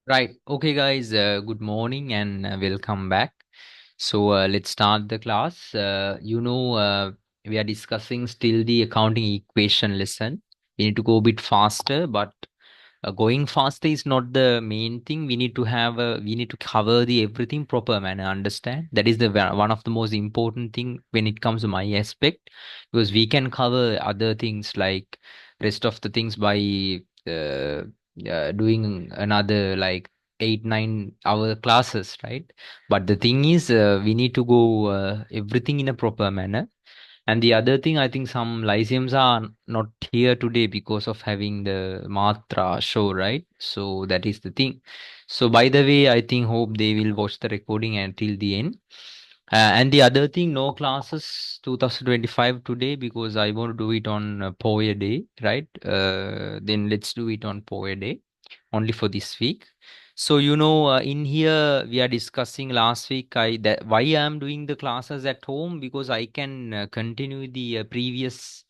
Right. Okay, guys. Good morning and welcome back. So let's start the class. We are discussing still the accounting equation lesson. We need to go a bit faster, but going faster is not the main thing. We need to cover the everything proper manner. Understand? That is the one of the most important thing when it comes to my aspect, because we can cover other things like rest of the things by uh, doing another like 8 9 hour classes, right? But the thing is, we need to go everything in a proper manner. And the other thing, I think some lyceums are not here today because of having the Matra show, right? So that is the thing. So by the way, I think hope they will watch the recording until the end. And the other thing, no classes 2025 today because I want to do it on Poya Day, right? Then let's do it on Poya Day only for this week. So in here we are discussing last week. I that why I am doing the classes at home because I can continue the previous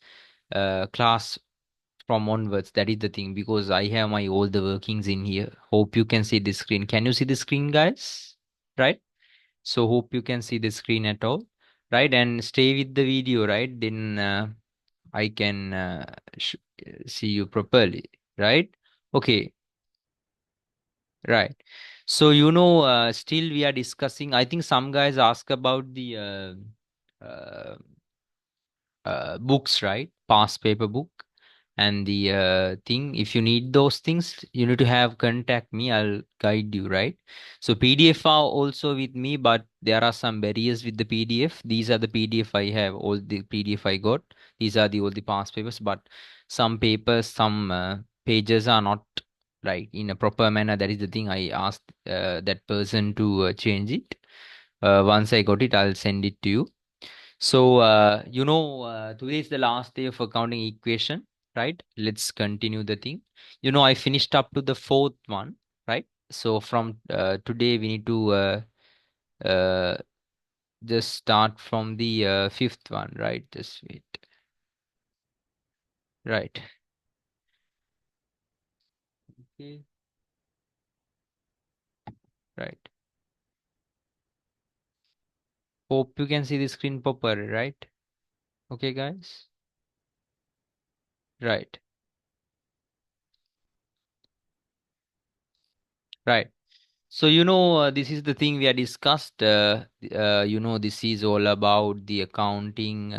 class from onwards. That is the thing because I have my all the workings in here. Hope you can see the screen. Can you see the screen, guys? Right. So hope you can see the screen at all. Right, and stay with the video. Right, then I can see you properly. Right. Okay. Right. So, still we are discussing. I think some guys ask about the books, right? Past paper book and the thing. If you need those things, you need to have contact me. I'll guide you, right? So PDF are also with me, but there are some barriers with the PDF. These are the PDF I have. All the PDF I got. These are the all the past papers, but some papers, some pages are not right in a proper manner. That is the thing. I asked that person to change it. Once I got it, I'll send it to you. So, today is the last day of accounting equation, right? Let's continue the thing. I finished up to the fourth one, right? So from today, we need to uh, just start from the fifth one, right? Just wait. Right. Okay. Right. Hope you can see the screen proper, right? Okay, guys. Right. Right. So, this is the thing we had discussed. This is all about the accounting.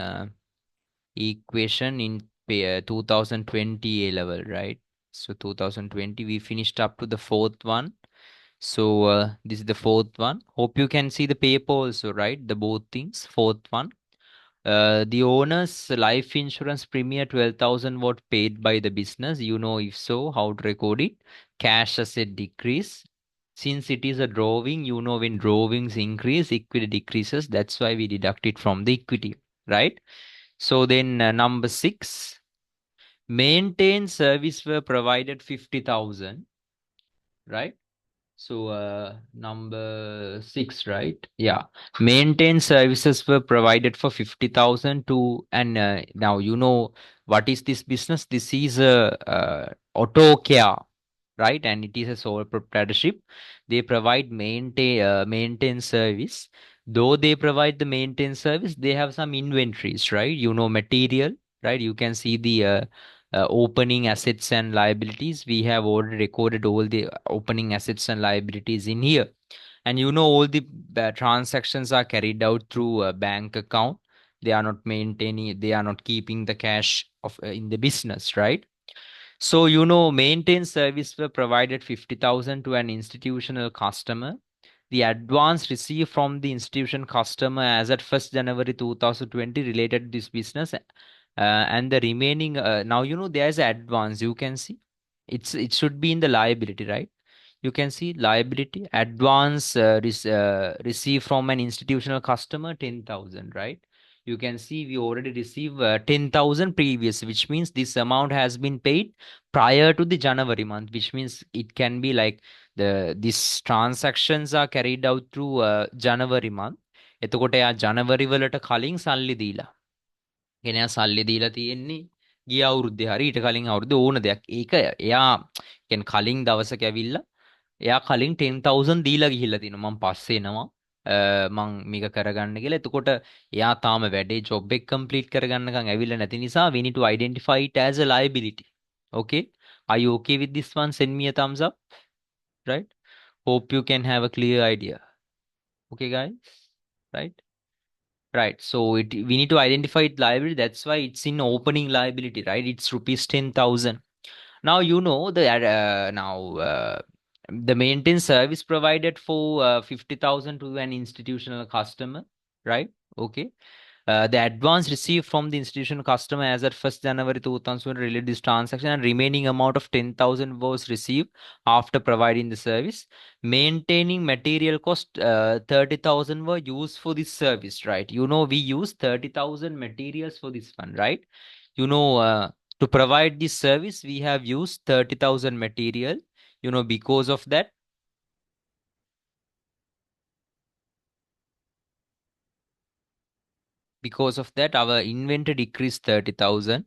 Equation in 2020 A level, right? So 2020 we finished up to the fourth one. So this is the fourth one. Hope you can see the paper also, right? The both things. Fourth one. The owner's life insurance premium 12,000 what paid by the business. If so, how to record it. Cash asset decrease. Since it is a drawing, when drawings increase, equity decreases. That's why we deduct it from the equity, right? So then number six, maintain service were provided 50,000, right? So number six, right? Yeah. Maintain services were provided for 50,000 to, and now what is this business? This is a auto care, right? And it is a sole proprietorship. They provide maintain service. Though they provide the maintain service, they have some inventories, right? Material, right? You can see the opening assets and liabilities. We have already recorded all the opening assets and liabilities in here. And all the transactions are carried out through a bank account. They are not keeping the cash of in the business, right? So, maintenance service were provided 50,000 to an institutional customer. The advance received from the institution customer as at 1st January 2020 related to this business, and the remaining, now, there's advance. You can see it should be in the liability, right? You can see liability advance received from an institutional customer 10,000, right? You can see we already received 10,000 previous, which means this amount has been paid prior to the January month, which means it can be like these transactions are carried out through January month. එතකොට එයා ජනවරි වලට කලින් සල්ලි දීලා. එයා සල්ලි දීලා තියෙන්නේ ගිය අවුරුද්දේ හරි ඊට කලින් අවුරුද්දේ ඕන දෙයක්. ඒක එයා කියන්නේ කලින් දවසක ඇවිල්ලා එයා කලින් 10,000 දීලා ගිහිල්ලා තිනවා. මම පස්සේ එනවා. මං මේක කරගන්න කියලා. එතකොට එයා තාම වැඩේ ජොබ් එක කම්ප්ලීට් කරගන්නකම් ඇවිල්ලා නැති නිසා we need to identify it as a liability. Okay? Are you okay with this one? Send me a thumbs up. Right? Hope you can have a clear idea. Okay, guys? Right? Right. So we need to identify it liability. That's why it's in opening liability, right? It's rupees 10,000. Now you know the maintenance service provided for 50,000 to an institutional customer, right? Okay. The advance received from the institutional customer as at 1st January 2000 related this transaction, and remaining amount of 10,000 was received after providing the service. Maintaining material cost 30,000 were used for this service, right? You know, we use 30,000 materials for this one, right? You know, to provide this service, we have used 30,000 material. You know, because of that, our inventory decreased 30,000,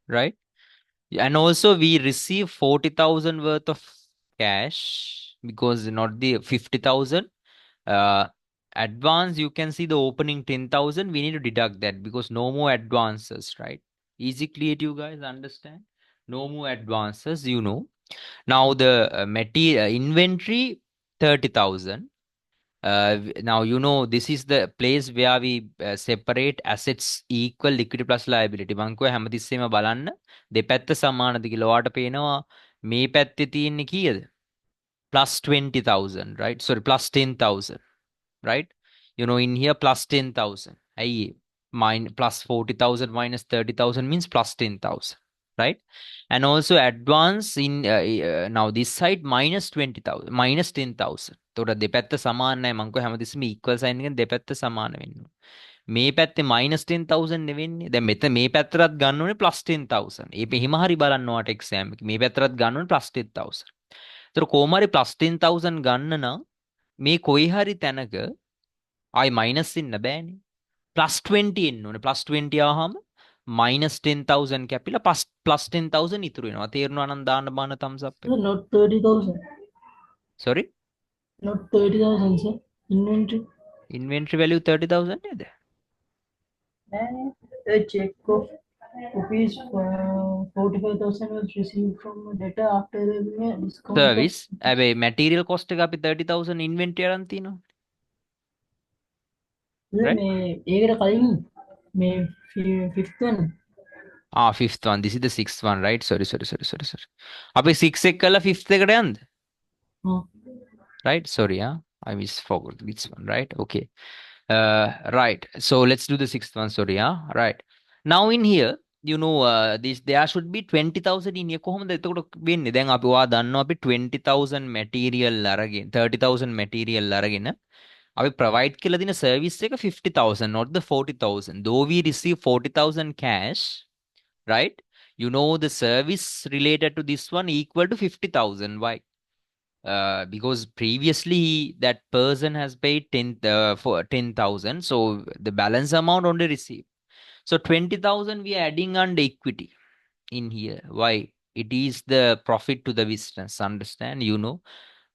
right? And also we receive 40,000 worth of cash because not the 50,000. Uh, Advance, you can see the opening 10,000. We need to deduct that because no more advances, right? Easy clear to you guys understand? No more advances, you know. Now the material inventory 30,000. Now you know this is the place where we separate assets equal liquidity plus liability. මං කිව්වා හැමතිස්සෙම බලන්න දෙපැත්ත සමානද කියලා. ඔයාට පේනවා මේ පැත්තේ තියෙන්නේ කීයද? Plus 20,000, right? Sorry, plus 10,000, right? You know, in here plus 10,000. Hey, mine plus 40,000 minus 30,000 means plus 10,000, right? And also advance in now this side minus 20,000, minus 10,000. තොට දෙපැත්ත සමාන නැහැ. මං කිව්වා හැමතිස්සෙම equal sign එකෙන් දෙපැත්ත සමාන වෙන්න ඕනේ. මේ පැත්තේ minus 10,000 නෙවෙන්නේ. දැන් මෙතන මේ පැත්තටත් ගන්න ඕනේ plus 10,000. ඒ මෙහෙම හරි බලන්න ඔයාට exam එක. මේ පැත්තටත් ගන්න ඕනේ plus 10,000. ඒතර කොහොම හරි plus 10,000 ගන්න නම් මේ කොයි හරි තැනක ආයි මයිනස් වෙන්න බෑනේ. ප්ලස් 20 එන්න ඕනේ. ප්ලස් 20 ආවහම මයිනස් 10,000 කැපිලා ප්ලස් 10,000 ඉතුරු වෙනවා. තේරුණා නම් දාන්න බාන thumbs up එක. Sir, not 30,000. Sorry? Not 30,000, sir. Inventory. Inventory value 30,000 නේද? And a check of rupees 45,000 was received from a debtor after the discount of Service. හැබැයි material cost එක අපි 30,000 inventory අරන් තිනවා. Right? මේ ඒකට කලින් මේ fifth one. Fifth one. This is the sixth one, right? Sorry. අපි 6 එක කළා fifth එකට යන්නද? Right? Sorry, I misforgot this one, right? Okay. Right. So let's do the sixth one. Sorry, right. Now in here, you know, this there should be 20,000 in here. කොහොමද එතකොට වෙන්නේ? දැන් අපි ඔයා දන්නවා අපි 20,000 material අරගෙන 30,000 material අරගෙන අපි provide කියලා දෙන service එක 50,000, not the 40,000. Though we receive 40,000 cash, right? You know the service related to this one equal to 50,000. Why? Because previously that person has paid 10,000, so the balance amount only received. So 20,000 we are adding under equity in here. Why? It is the profit to the business. Understand? You know,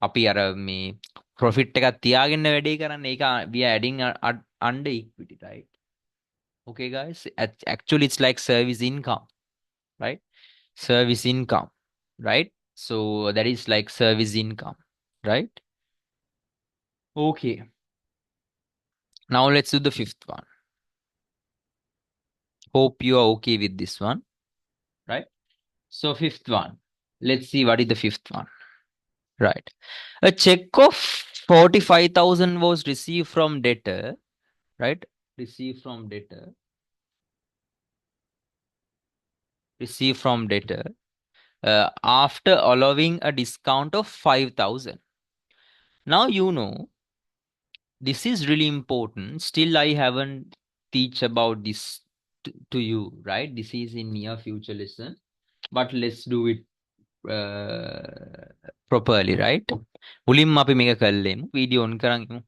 අපි අර මේ profit එකක් තියාගෙන වැඩේ කරන්න ඒක we are adding under equity, right? Okay, guys. Actually, it's like service income, right? Service income, right? So that is like service income, right? Okay. Now let's do the fifth one. Hope you are okay with this one, right? So fifth one. Let's see what is the fifth one. Right. A check of 45,000 was received from debtor, right? Received from debtor. Received from debtor. After allowing a discount of 5,000. Now you know this is really important. Still, I haven't teach about this to you, right? This is in near future lesson, but let's do it properly, right? මුලින්ම අපි මේක කළෙමු. Video on කරන් ඉමු.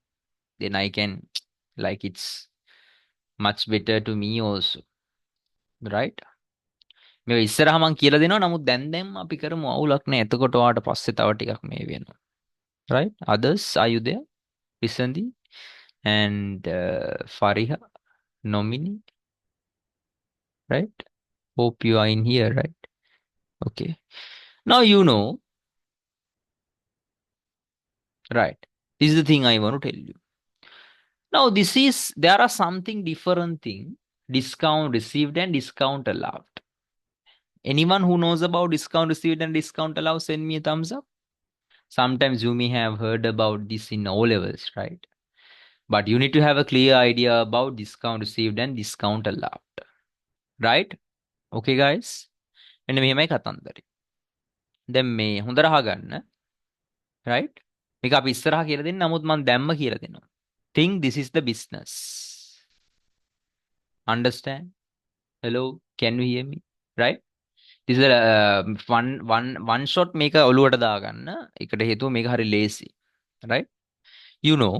Then I can like it's much better to me also, right? මේ ඉස්සරහ මං කියලා දෙනවා නමුත් දැන් අපි කරමු අවුලක් නෑ එතකොට ඔයාට පස්සේ තව ටිකක් මේ වෙනවා right others are you there Risandi and Fariha Nomini right hope you are in here right okay now you know right this is the thing I want to tell you now this is there are something different thing discount received and discount allowed. Anyone who knows about discount received and discount allowed, send me a thumbs up. Sometimes you may have heard about this in O levels, right? But you need to have a clear idea about discount received and discount allowed, right? Okay, guys? මෙන්න මෙහෙමයි කතන්දරේ. දැන් මේ හොඳට අහගන්න, right? මේක අපි ඉස්සරහා කියලා දෙන්න නමුත් මම දැම්ම කියලා දෙනවා. Think this is the business. Understand? Hello, can you hear me? Right? This is a one shot මේක ඔලුවට දාගන්න. ඒකට හේතුව මේක හරි ලේසි. Right? You know,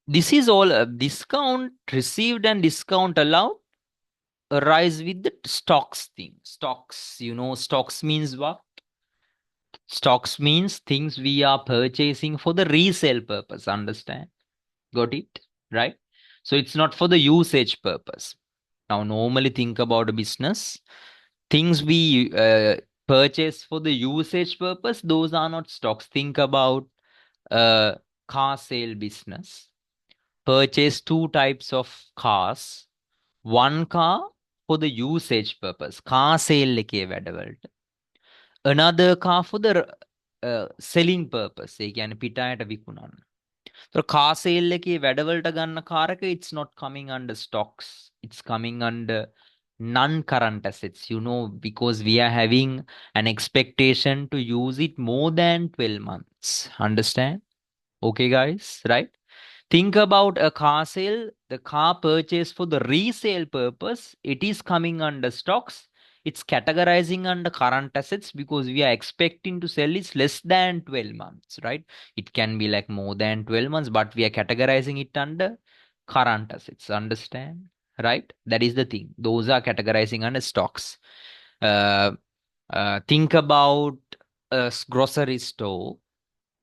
this is all discount received and discount allowed arise with the stocks thing. Stocks, you know, stocks means what? Stocks means things we are purchasing for the resale purpose. Understand? Got it? Right? So it's not for the usage purpose. Now, normally think about a business. Things we purchase for the usage purpose, those are not stocks. Think about a car sale business. Purchase two types of cars. One car for the usage purpose. Car sale එකේ වැඩවලට. Another car for the selling purpose. ඒ කියන්නේ පිටායට විකුණන්න. So car sale එකේ වැඩවලට ගන්න car එක it's not coming under stocks. It's coming under non-current assets. You know, because we are having an expectation to use it more than 12 months. Understand? Okay, guys, right? Think about a car sale, the car purchased for the resale purpose, it is coming under stocks. It's categorizing under current assets because we are expecting to sell it less than 12 months, right? It can be like more than 12 months, but we are categorizing it under current assets. Understand? Right? That is the thing. Those are categorizing under stocks. Uh, think about a grocery store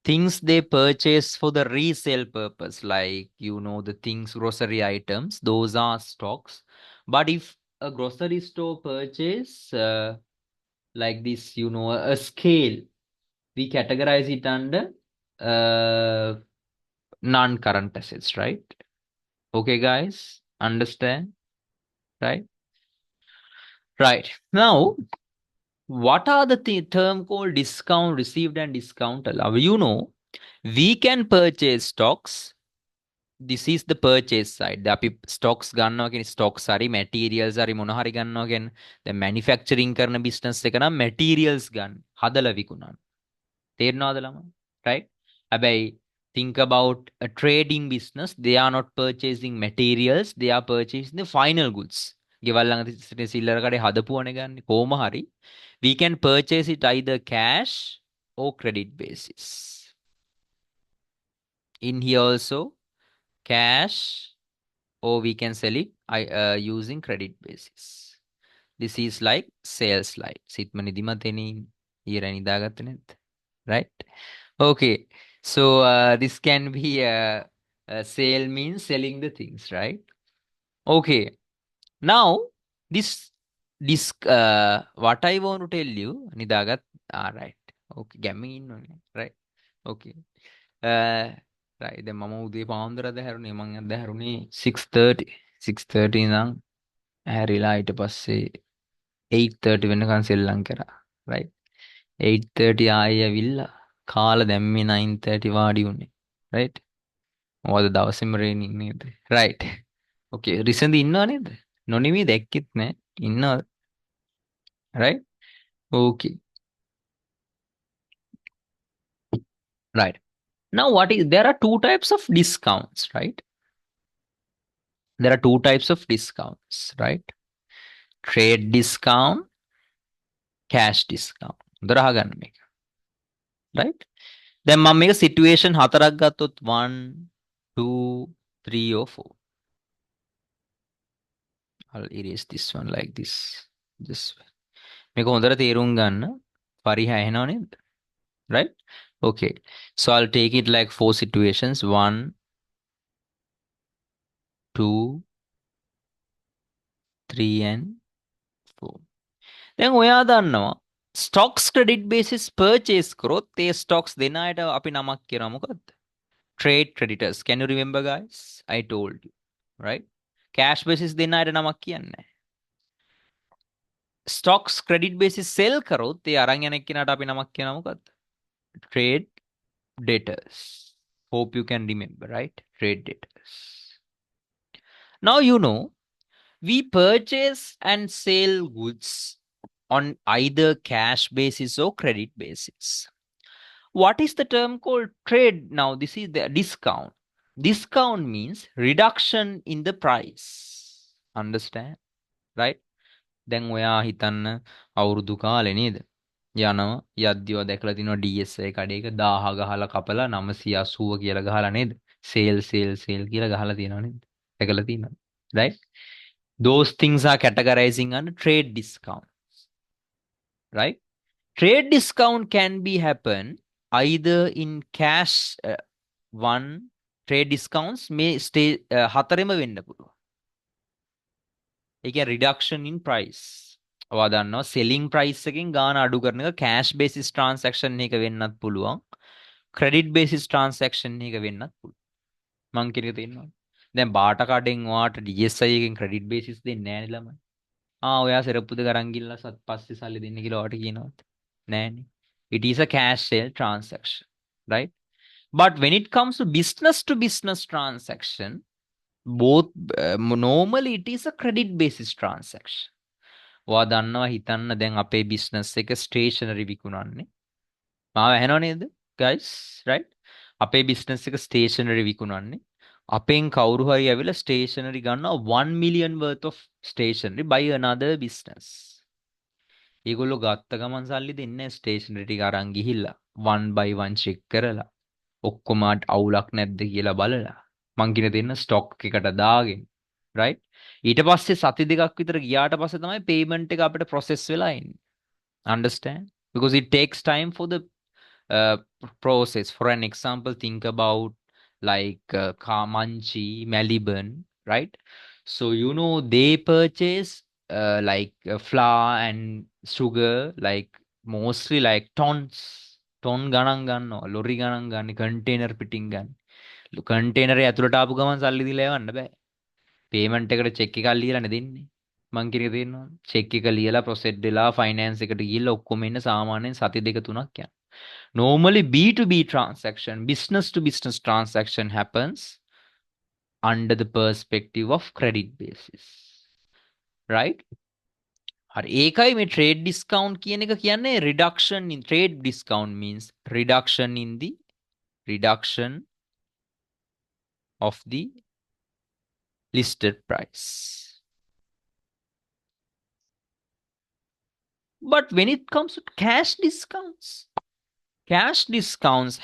things they purchase for the resale purpose, like you know the things, grocery items, those are stocks. But if a grocery store purchase like this, you know, a scale, we categorize it under uh, non-current assets, right? Okay, guys, understand, right? Right. Now, what are the term called discount received and discount allowed? You know, we can purchase stocks. This is the purchase side. අපි stocks ගන්නවා කියන්නේ stocks හරි materials හරි මොන හරි ගන්නවා කියන්නේ දැන් manufacturing කරන business එක නම් materials ගන්න හදලා විකුණන්න. තේරෙනවද ළමයි? Right? හැබැයි think about a trading business. They are not purchasing materials. They are purchasing the final goods. ගෙවල් ළඟ සිටින සිල්ලර කඩේ හදපුවනේ ගන්න. කොහොම හරි we can purchase it either cash or credit basis. In here also cash or we can sell it using credit basis. This is like sales slide. සිත්ම නිදිමතෙනි ඊර නිදාගත්තේ නැද්ද? Right? Okay. So this can be sale means selling the things, right? Okay. Now this what I want to tell you නිදාගත් right. Okay. ගැම්මින් ඉන්නවනේ. Right. Okay. right දැන් මම උදේ පාන්දර දැහැරුණේ මං දැහැරුණේ 6:30 6:30 ඉඳන් ඇහැරිලා ඊට පස්සේ 8:30 වෙනකන් සෙල්ලම් කරා right 8:30 ආයෙ ඇවිල්ලා කාලා දැන් මේ 9:30 වාඩි වුණේ right මොකද දවසෙම රේනින් නේද right okay රිසඳි ඉන්නව නේද නොනිමි දැක්කෙත් නෑ ඉන්නව right okay right now what is there are two types of discounts right there are two types of discounts right trade discount cash discount හොඳට අහගන්න මේක right දැන් මම මේක situation හතරක් ගත්තොත් 1 2 3 or 4 I'll erase this one like this just මේක හොඳට තේරුම් ගන්න. පරිහ ඇහෙනව නේද? Right? Okay. So I'll take it like four situations. One, two, three, and four. දැන් ඔයා දන්නවා stocks credit basis purchase කරොත් ඒ stocks දෙන අයට අපි නමක් කියනවා මොකද්ද? Trade creditors. Can you remember guys? I told you. Right? Cash basis දෙන අයට නමක් කියන්නේ නැහැ. Stocks credit basis sell කරොත් ඒ අරන් යන එක්කිනාට අපි නමක් කියනවා මොකද්ද? Trade debtors. Hope you can remember, right? Trade debtors. Now you know we purchase and sell goods on either cash basis or credit basis. What is the term called trade? Now, this is the discount. Discount means reduction in the price. Understand? Right? දැන් ඔයා හිතන්න අවුරුදු කාලේ නේද? යනවා යද්දිව දැකලා තිනවා DSI කඩේක 1000 ගහලා කපලා 980 කියලා ගහලා නේද? සේල් කියලා ගහලා තියෙනවා නේද? දැකලා තියෙනවා. Right? Those things are categorizing under trade discount. Right? Trade discount can be happen either in cash one trade discounts may stay හතරෙම වෙන්න පුළුවන්. ඒ කියන්නේ reduction in price. ඔයා දන්නවා selling price එකෙන් ගාන අඩු කරන එක cash basis transaction එක වෙන්නත් පුළුවන්. credit basis transaction එක වෙන්නත් පුළුවන්. මං කියන එක තේරෙනවද? දැන් බාට කඩෙන් ඔයාට DSI එකෙන් credit basis දෙන්නේ නැහැ නේ ළමයි. ඔයා සෙරප්පු දෙක අරන් ගිහලා පස්සේ සල්ලි දෙන්න කියලා ඔයාට කියනවද? නෑනේ. It is a cash sale transaction, right? But when it comes to business transaction, both normally it is a credit basis transaction. ඔයා දන්නවා හිතන්න දැන් අපේ business එක stationery විකුණන්නේ. මාව ඇහෙනව නේද? Guys, right? අපේ business එක stationery විකුණන්නේ. අපෙන් කවුරු හරි ඇවිල්ලා stationery ගන්නවා 1 million worth of stationery by another business. ඒගොල්ලෝ ගත්ත ගමන් සල්ලි දෙන්නේ ස්ටේෂනරි ටික අරන් ගිහිල්ලා 1 by 1 චෙක් කරලා ඔක්කොම අවුලක් නැද්ද කියලා බලලා මං කියන දෙන්න ස්ටොක් එකට දාගෙන right ඊට පස්සේ සති දෙකක් විතර ගියාට පස්සේ තමයි payment එක අපිට process වෙලා එන්නේ. Understand? Because it takes time for the uh, process. For an example, think about like Kamanchi, Melbourne, right? So you know they purchase like flour and sugar, like mostly like tons, ton ගණන් ගන්නවා, lorry ගණන් ගන්න, container පිටින් ගන්න. container ඇතුළට ආපු ගමන් සල්ලි දීලා යවන්න බෑ. පේමන්ට් එකට චෙක් එකක් ලියලානේ දෙන්නේ. මං කියන එක තේරෙනවද? චෙක් එක ලියලා ප්‍රොසෙස් වෙලා ෆයිනෑන්ස් එකට ගිහිල්ලා ඔක්කොම එන්න සාමාන්‍යයෙන් සති දෙක තුනක් යනවා. Normally B2B transaction, business to business transaction happens under the perspective of credit basis. Right? හරි ඒකයි මේ trade discount කියන එක කියන්නේ reduction in trade discount means reduction of the listed price. But when it comes to cash discounts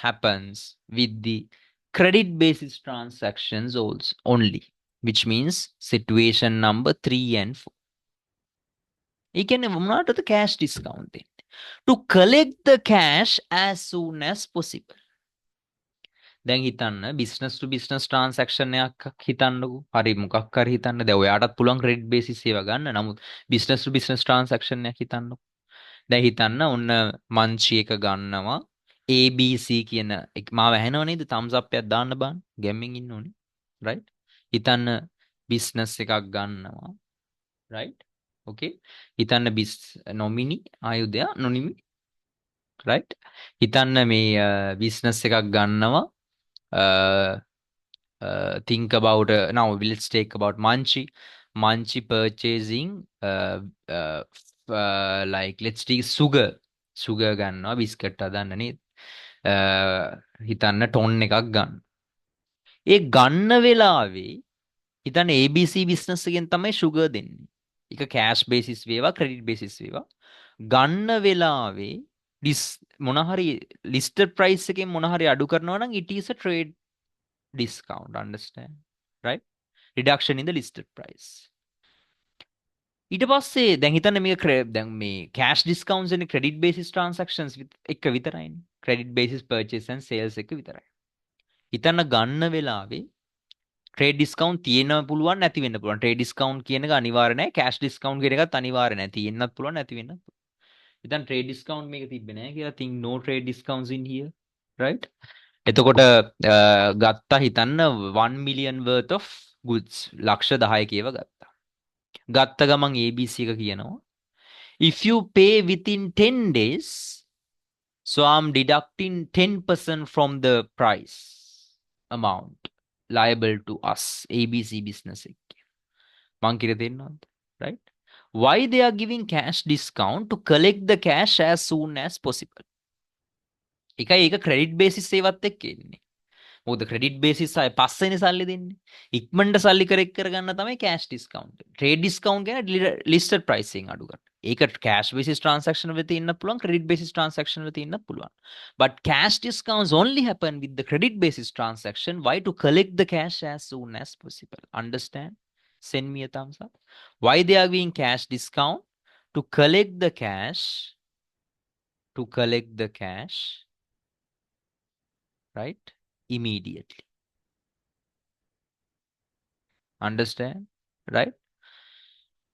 happens with the credit basis transactions also only, which means situation number 3 and 4. You can not the cash discount then. To collect the cash as soon as possible. දැන් හිතන්න business to business transaction එකක් හිතන්නකෝ. හරි මොකක් හරි හිතන්න. දැන් ඔයාටත් පුළුවන් credit basis ඒවා ගන්න. නමුත් business to business transaction එකක් හිතන්නකෝ. දැන් හිතන්න ඔන්න මංචි එක ගන්නවා ABC කියන මාව ඇහෙනව නේද? thumbs up එකක් දාන්න බෑ. ගැම්මින් ඉන්න ඕනේ. right? හිතන්න business එකක් ගන්නවා. right? okay? හිතන්න nominee ආයුධය නොනිමි. right? හිතන්න මේ business එකක් ගන්නවා think about now let's take about Manchi purchasing like let's take sugar ගන්නවා බිස්කට් හදන්න නේද හිතන්න ටොන් එකක් ගන්න. ඒ ගන්න වෙලාවේ හිතන්න ABC business එකෙන් තමයි sugar දෙන්නේ. ඒක cash basis වේවා credit basis වේවා. ගන්න වෙලාවේ මොන හරි listed price එකෙන් මොන හරි අඩු කරනවා නම් it is a trade discount. Understand? Right? Reduction in the listed price. ඊට පස්සේ දැන් හිතන්න මේක දැන් මේ කෑෂ් ඩිස්කවුන්ට්ස් එන්නේ ක්‍රෙඩිට් බේසිස් ට්‍රාන්සැක්ෂන්ස් එක විතරයිනේ. Credit basis purchase and sales එක විතරයි. හිතන්න ගන්න වෙලාවේ ට්‍රේඩ් ඩිස්කවුන්ට් තියෙන්න පුළුවන් නැති වෙන්න පුළුවන්. ට්‍රේඩ් ඩිස්කවුන්ට් කියන එක අනිවාර්ය නැහැ. කෑෂ් ඩිස්කවුන්ට් කියන එකත් අනිවාර්ය නැහැ. තියෙන්නත් පුළුවන් නැති වෙන්නත් පුළුවන්. හිතන්න ට්‍රේඩ් ඩිස්කවුන්ට් මේක තිබ්බේ නැහැ කියලා. think no trade discounts in here. right? එතකොට ගත්තා හිතන්න 1 million worth of goods ලක්ෂ 10ක ඒවා ගත්තා. ගත්ත ගමන් ABC එක කියනවා if you pay within 10 days, so I'm deducting 10% from the price amount liable to us ABC business එක. මං කියලා දෙන්නවද? right? Why they are giving cash discount to collect the cash as soon as possible. එකයි ඒක credit basis ඒවත් එක්ක එන්නේ. මොකද credit basis අය පස්සේනේ සල්ලි දෙන්නේ. ඉක්මනට සල්ලි කරෙක් කරගන්න තමයි කෑෂ් ඩිස්කවුන්ට්. ට්‍රේඩ් ඩිස්කවුන්ට් කියන්නේ ලිස්ටඩ් ප්‍රයිස් එකෙන් අඩු කරන. ඒක කෑෂ් බේසිස් ට්‍රාන්සැක්ෂන් වල තියෙන්න පුළුවන්, ක්‍රෙඩිට් බේසිස් ට්‍රාන්සැක්ෂන් වල තියෙන්න පුළුවන්. But cash discounts only happen with the credit basis transaction. Why? To collect the cash as soon as possible. Understand? Send me a thumbs up. Why they are giving cash discount? To collect the cash. To collect the cash. Right? Immediately. Understand? Right?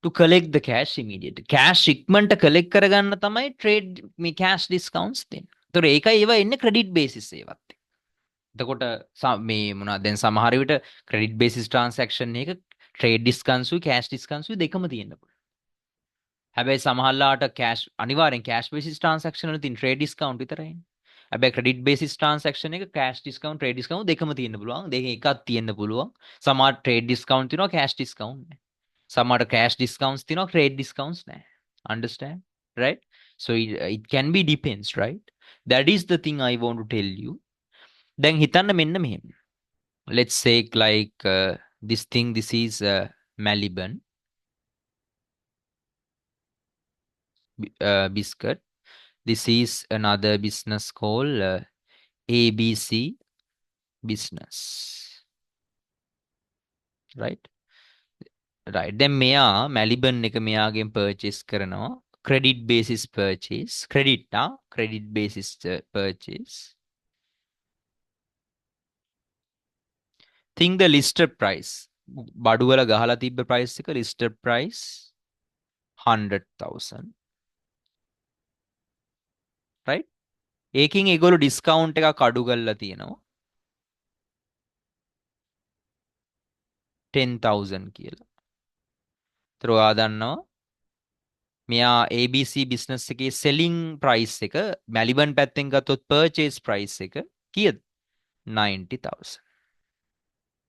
To collect the cash immediately. Cash ඉක්මනට collect කරගන්න තමයි trade මේ cash discounts දෙන්නේ. ඒතකොට ඒකයි ඒවා එන්නේ credit basis ඒවත්. එතකොට මේ මොනවද දැන් සමහර විට credit basis transaction එක trade discounts උයි cash discounts උයි දෙකම තියෙන්න පුළුවන්. හැබැයි සමහරලාට cash අනිවාර්යෙන් cash basis transaction වල තියෙන trade discount විතරයිනේ. හැබැයි credit basis transaction එක cash discount trade discount දෙකම තියෙන්න පුළුවන්. දෙකෙන් එකක් තියෙන්න පුළුවන්. සමහර trade discount තියෙනවා cash discount නෑ. සමහර cash discounts තියෙනවා trade discounts නෑ. Understand? Right? So it can be depends, right? That is the thing I want to tell you. දැන් හිතන්න මෙන්න මෙහෙම. Let's say like this thing, this is Maliban biscuit. This is another business called ABC business. Right? Right. දැන් මෙයා Maliban එක මෙයාගෙන් purchase කරනවා. Credit basis purchase. Credit basis purchase. Think the listed price. බඩු වල ගහලා තිබ්බ price එක listed price 100,000. Right? ඒකින් ඒගොල්ලෝ discount එකක් අඩු කරලා තියෙනවා 10,000 කියලා. ඒතර ඔයා දන්නවා මෙයා ABC business එකේ selling price එක Maliban පැත්තෙන් ගත්තොත් purchase price එක කීයද? 90,000.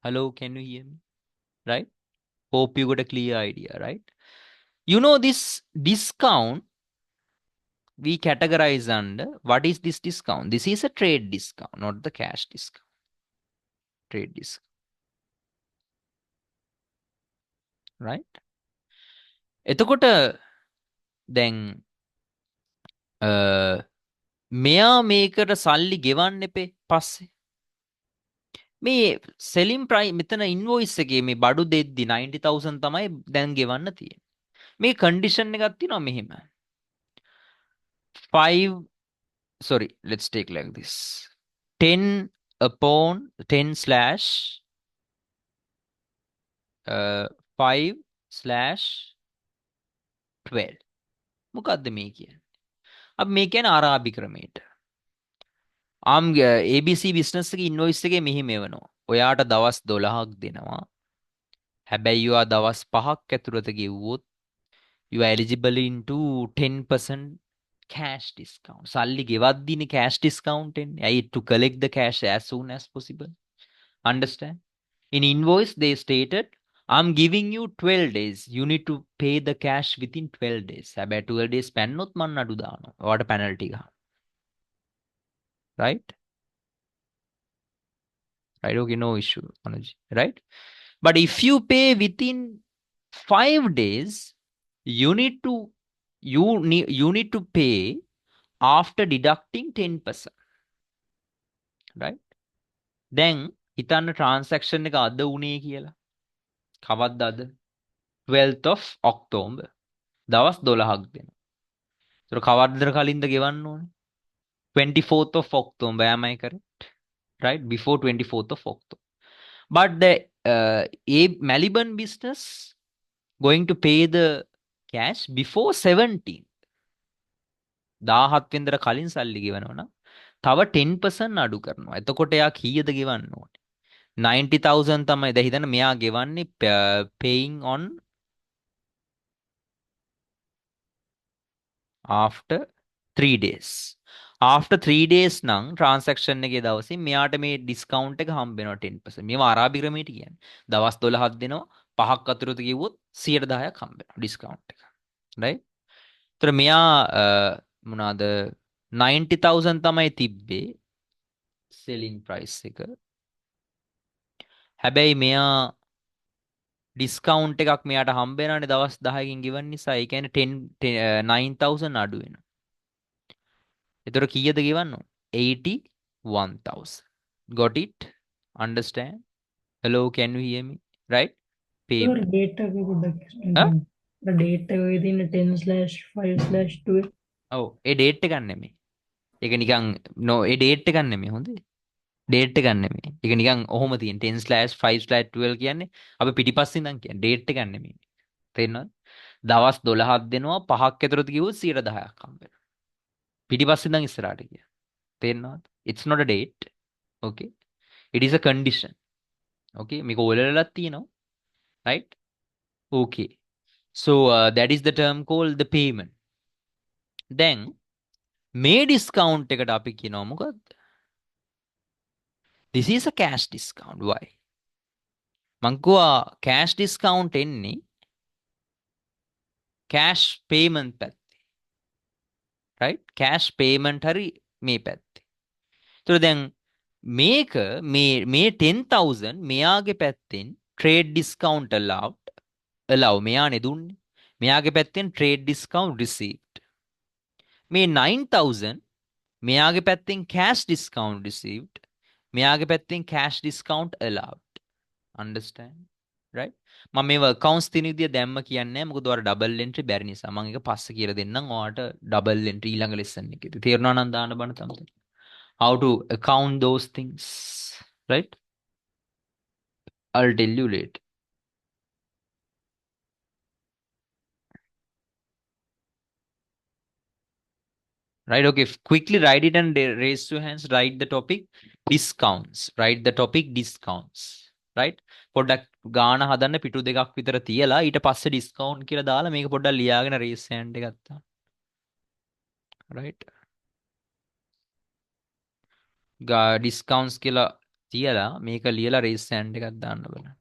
Hello, can you hear me? Right? Hope you got a clear idea, right? You know this discount we categorize under what is this discount? This is a trade discount, not the cash discount. Trade discount. Right? එතකොට දැන් මෙයා මේකට සල්ලි ගෙවන්න එපේ පස්සේ. මේ selling price මෙතන invoice එකේ මේ බඩු දෙද්දි 90,000 තමයි දැන් ගෙවන්න තියෙන්නේ. මේ condition එකක් තියෙනවා මෙහෙම. 5 sorry, let's take like this. 10 upon 10 slash 5 slash 12. මොකද්ද මේ කියන්නේ? අපි මේ කියන්නේ ආරාබි ක්‍රමයට. ආම් ABC business එකේ invoice එකේ මෙහිම එවනවා. ඔයාට දවස් 12ක් දෙනවා. හැබැයි ඔයා දවස් 5ක් ඇතුළත ගෙවුවොත් you are eligible into 10% cash discount. සල්ලි ගෙවද්දිනේ cash discount එන්නේ. ඇයි to collect the cash as soon as possible. Understand? In invoice they stated I'm giving you 12 days. You need to pay the cash within 12 days. හැබැයි 12 days පැන්නොත් මන් අඩු දානවා. ඔයාට penalty ගහනවා. Right? Right? Okay, no issue, Anuj. Right? But if you pay within 5 days, you need to pay after deducting 10%. Right? දැන් හිතන්න transaction එක අද උනේ කියලා. කවද්ද අද? 12th of October. දවස් 12ක් දෙනවා. ඒතර කවද්දට කලින්ද ගෙවන්න ඕනේ? 24th of October, am I correct? Right? Before 24th of October. But the a Maliban business going to pay the cash before 17. 17 වෙනිදාට කලින් සල්ලි ගෙවනවා නම් තව 10% අඩු කරනවා. එතකොට එයා කීයද ගෙවන්න ඕනේ? 90,000 තමයි. දැන් හිතන්න මෙයා ගෙවන්නේ paying on after 3 days. After 3 days නම් transaction එකේ දවසින් මෙයාට මේ discount එක හම්බ වෙනවා 10%. මේවා අරාබි ක්‍රමයට කියන්නේ. දවස් 12ක් දෙනවා. පහක් අතුරට කිව්වොත් 110ක් හම්බ වෙනවා discount එක. right? ඒතර මෙයා මොනවාද 90,000 තමයි තිබ්බේ selling price එක. හැබැයි මෙයා ඩිස්කවුන්ට් එකක් මෙයාට හම්බ වෙනානේ දවස් 10කින් ගෙවන්න නිසා. ඒ කියන්නේ 9000 අඩු වෙනවා. ඒතර කීයද ගෙවන්න ඕන? 81,000. Got it? Understand? Hello, can you hear me? Right? Your Payment. data එක පොඩ්ඩක් explain ඈ? කරන්න. The data එකේ තියෙන 10/5/2 ඔව් ඒ ඩේට් එකක් නෙමෙයි. ඒක නිකන් ඒ ඩේට් එකක් නෙමෙයි හොඳේ. ඩේට් එකක් නෙමෙයි. ඒක නිකන් ඔහොම තියෙන 10/5/12 කියන්නේ අපි පිටිපස්සේ ඉඳන් කියන්නේ ඩේට් එකක් නෙමෙයි. තේරෙනවද? දවස් 12ක් දෙනවා 5ක් ඇතුළත කිව්වොත් 10%ක් හම්බ වෙනවා. පිටිපස්සේ ඉඳන් ඉස්සරහට කිය. තේරෙනවද? It's not a date. Okay. It is a condition. Okay. මේක ඔයලලත් තියෙනවා. Right? Okay. So that is the term called the payment. දැන් මේ discount එකට අපි කියනවා මොකද්ද? This is a cash discount. Why? මං කිව්වා cash discount එන්නේ cash payment පැත්තේ. Right? Cash payment හරි මේ පැත්තේ. ඒතර දැන් මේක මේ 10,000 මෙයාගේ පැත්තෙන් trade discount allowed allow මෙයානේ දුන්නේ. මෙයාගේ පැත්තෙන් trade discount received. මේ 9,000 මෙයාගේ පැත්තෙන් cash discount received. මෙයාගේ පැත්තෙන් cash discount allowed. Understand? Right? මම මේව accounts තියෙන විදිය දැම්ම කියන්නේ නැහැ. මොකද ඔයාලා double entry බැරි නිසා. මම ඒක පස්සේ කියලා දෙන්නම්. ඔයාලට double entry ඊළඟ lesson එකේදී. තේරුණා නම් දාන්න බණ තමයි. How to account those things. Right? I'll tell you later. Right? Okay. Quickly write it and raise your hands. Write the topic discounts. Write the topic discounts. Right? පොඩ්ඩක් ගාන හදන්න පිටු දෙකක් විතර තියලා ඊට පස්සේ discount කියලා දාලා මේක පොඩ්ඩක් ලියාගෙන raise hand එක ගත්තා. Right? discounts කියලා තියලා මේක ලියලා raise hand එකක් දාන්න බලන්න.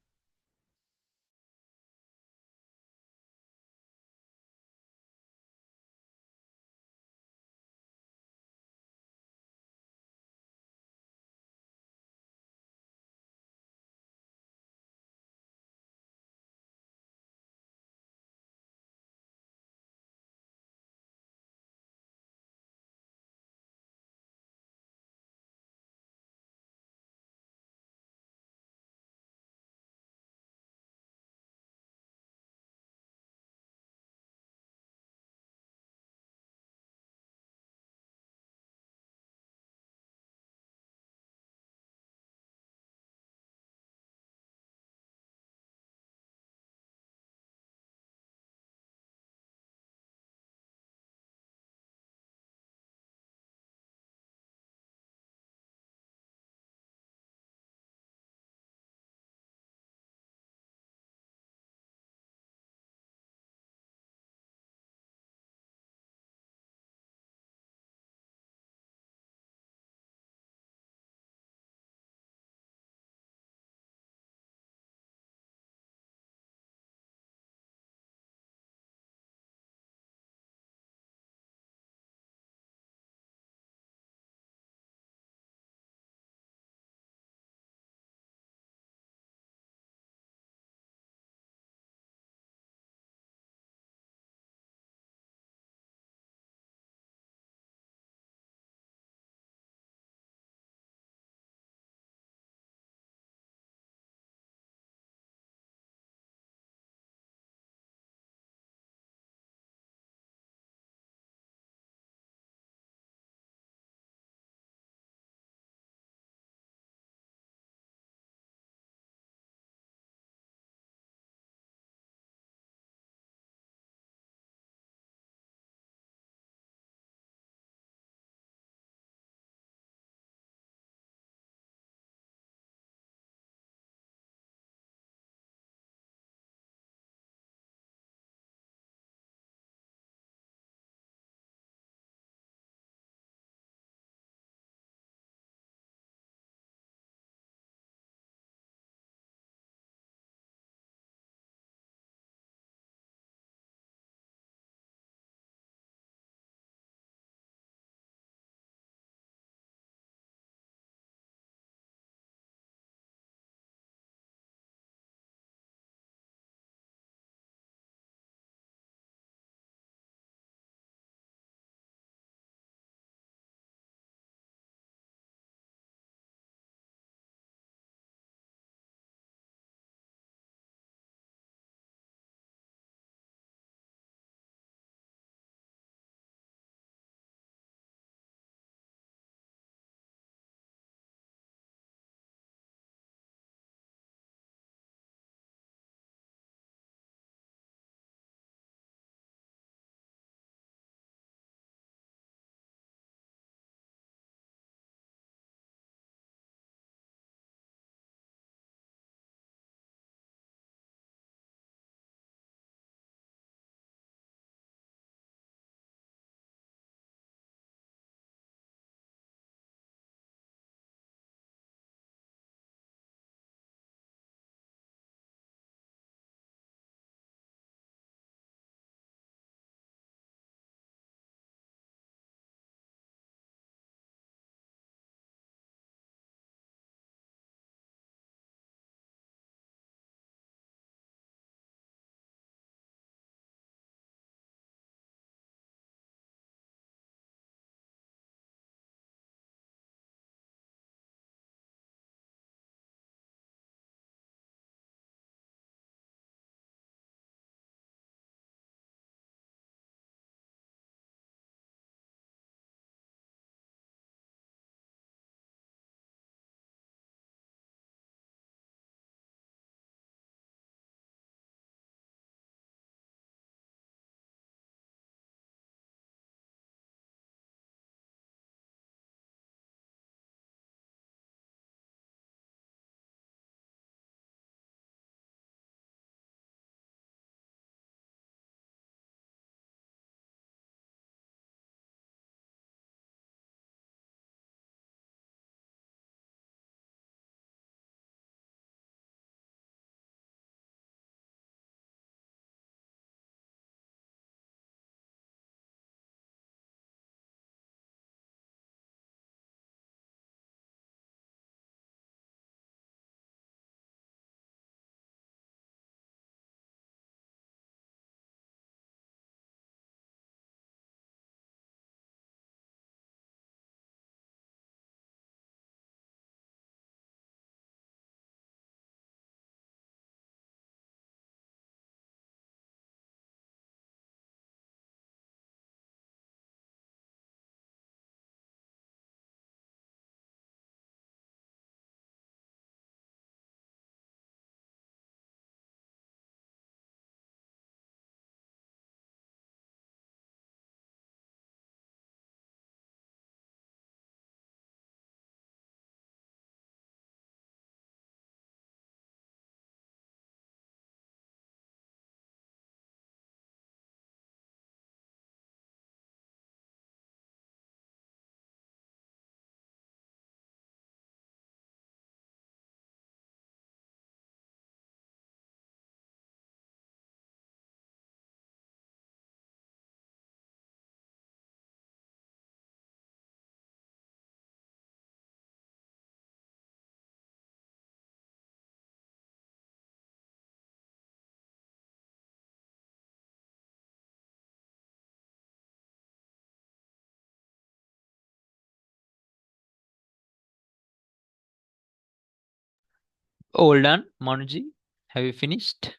All done, Manuji? Have you finished?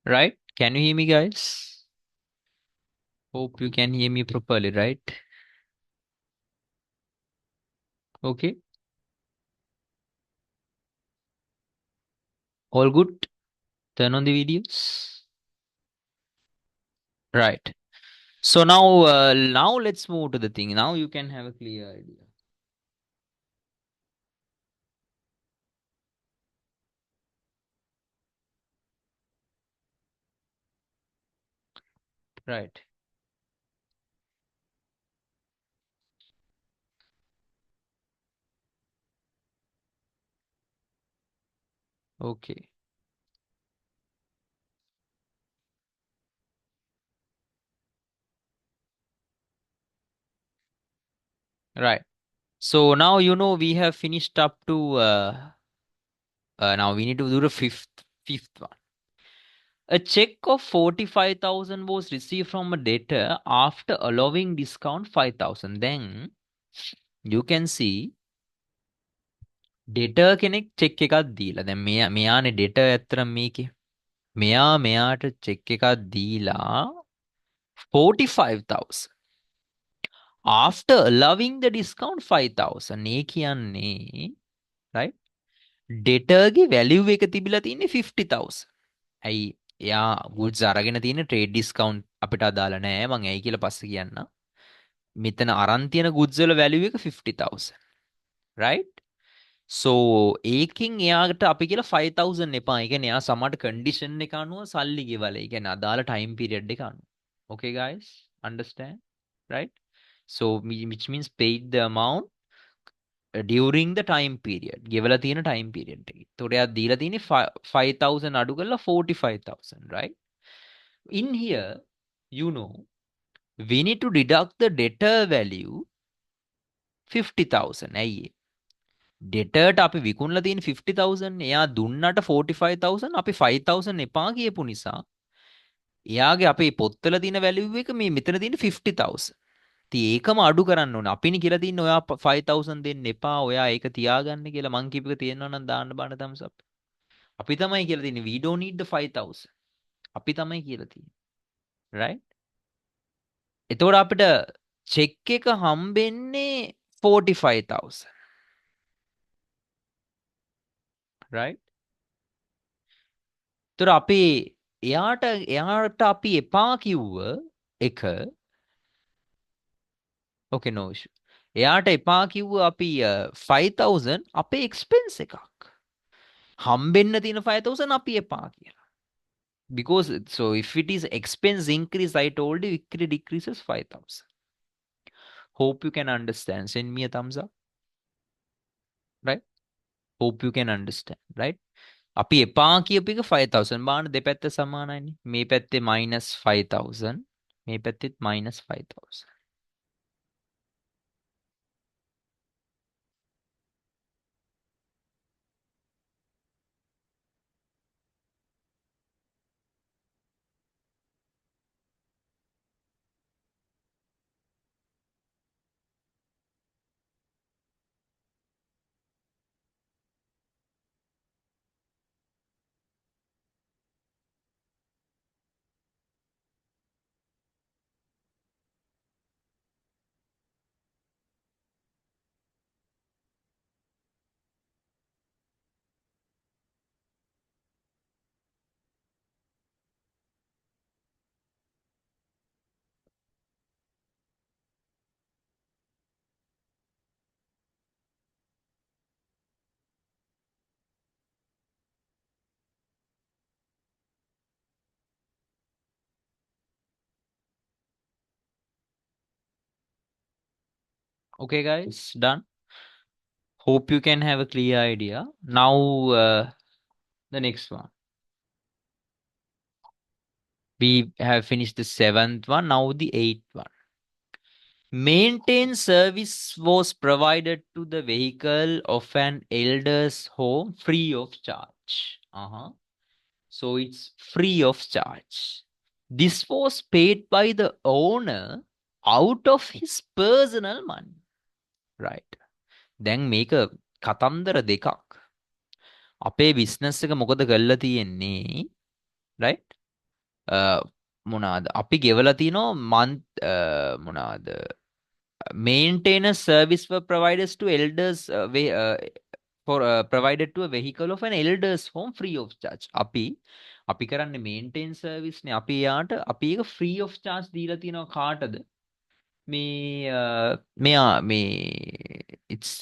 Right? Can you hear me, guys? Hope you can hear me properly, right? Okay. All good? Turn on the videos. Right. So now let's move to the thing. Now you can have a clear idea. Right. Okay. Right. So now we have finished up to now we need to do the fifth one. A check of 45,000 was received from a debtor after allowing discount 5,000. Then you can see debtor කෙනෙක් check එකක් දීලා. දැන් මෙයානේ debtor ඇත්තටම මේකේ. මෙයාට check එකක් දීලා 45,000. After allowing the discount 5,000. ඒ කියන්නේ right? debtor ගේ value එක තිබිලා තියෙන්නේ 50,000. ඇයි එයා goods අරගෙන තියෙන trade discount අපිට අදාළ නෑ. මං ඇයි කියලා පස්සේ කියන්නම්. මෙතන අරන් තියෙන goods වල value එක 50,000. right? So ඒකින් එයාට අපි කියලා 5,000 එපා. ඒ කියන්නේ එයා සමහරට condition එක අනුව සල්ලි ගෙවල. ඒ කියන්නේ අදාළ time period එක අනුව. Okay guys? Understand? Right? So which means paid the amount during the time period. ගෙවලා තියෙන time period එකේ. ඒතකොට එයා දීලා තියෙන්නේ 5,000 අඩු කරලා 45,000, right? In here, you know, we need to deduct the debtor value 50,000. ඇයි ඒ? ඩෙටර්ට අපි විකුණලා තියෙන 50,000 එයා දුන්නට 45,000 අපි 5,000 එපා කියපු නිසා එයාගේ අපේ පොත්වල තියෙන වැලියු එක මේ මෙතන තියෙන 50,000. ඉතින් ඒකම අඩු කරන්න ඕනේ. අපිනේ කියලා තින්නේ ඔයා 5,000 දෙන්න එපා. ඔයා ඒක තියාගන්න කියලා මං කියපු එක තියෙනවා නම් දාන්න බාන thumbs up. අපි තමයි කියලා තින්නේ we don't need the 5,000. අපි තමයි කියලා තින්නේ. right? එතකොට අපිට චෙක් එක හම්බෙන්නේ 45,000. right? තොර අපි එයාට අපි එපා කිව්ව එක okay no issue. එයාට එපා කිව්ව අපි 5,000 අපේ expense එකක්. හම්බෙන්න තියෙන 5,000 අපි එපා කියලා. Because so if it is expense increase, I told you it decreases 5,000. Hope you can understand. Send me a thumbs up. Right? Hope you can understand. Right? අපි එපා කියපු එක 5,000 බාන දෙපැත්ත සමානයිනේ. මේ පැත්තේ -5,000 මේ පැත්තෙත් -5,000. Okay guys, done. Hope you can have a clear idea. Now the next one. We have finished the seventh one, now the eighth one. Maintain service was provided to the vehicle of an elder's home free of charge. So it's free of charge. This was paid by the owner out of his personal money. Right. දැන් මේක කතන්දර දෙකක්. අපේ business එක මොකද කරලා තියෙන්නේ? right? මොනාද අපි ගෙවලා තිනවා month මොනාද maintenance service for providers to elders for provided to a vehicle of an elders home free of charge. අපි කරන්නේ maintenance service නේ. අපි යාට අපි ඒක free of charge දීලා තිනවා කාටද? මේ මෙයා මේ it's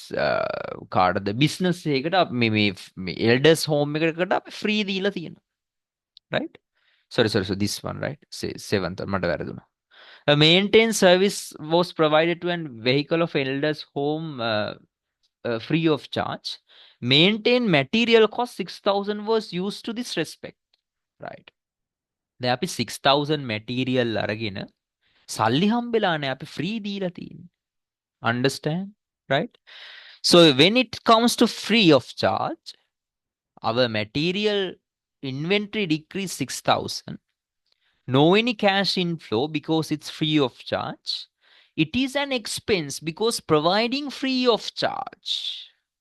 කාටද business එකකට මේ elders home එකකට අපි free දීලා තියෙනවා. right? Sorry, so this one, right? Say seventh මට වැරදුනා. A maintenance service was provided to a vehicle of elders home free of charge. Maintain material cost 6,000 was used to this respect. Right. දැන් අපි 6,000 material අරගෙන සල්ලි හම්බෙලානේ අපි free දීලා තියෙන්නේ. Understand? Right? So when it comes to free of charge, our material inventory decreased 6,000. No any cash inflow because it's free of charge. It is an expense because providing free of charge.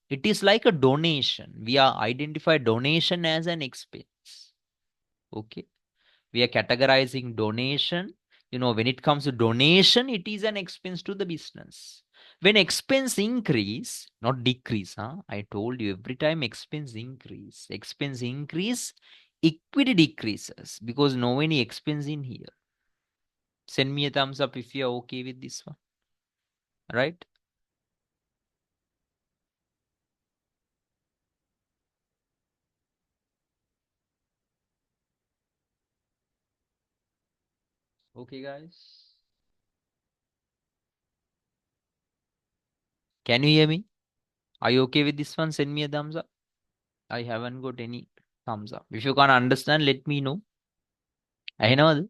It is like a donation. We are identify donation as an expense. Okay. We are categorizing donation. When it comes to donation, it is an expense to the business. When expense increase, not decrease, huh? I told you every time expense increase, equity decreases because no any expense in here. Send me a thumbs up if you're okay with this one. Right? Okay, guys. Can you hear me? Are you okay with this one? Send me a thumbs up. I haven't got any thumbs up. If you can't understand, let me know. ඇහෙනවද?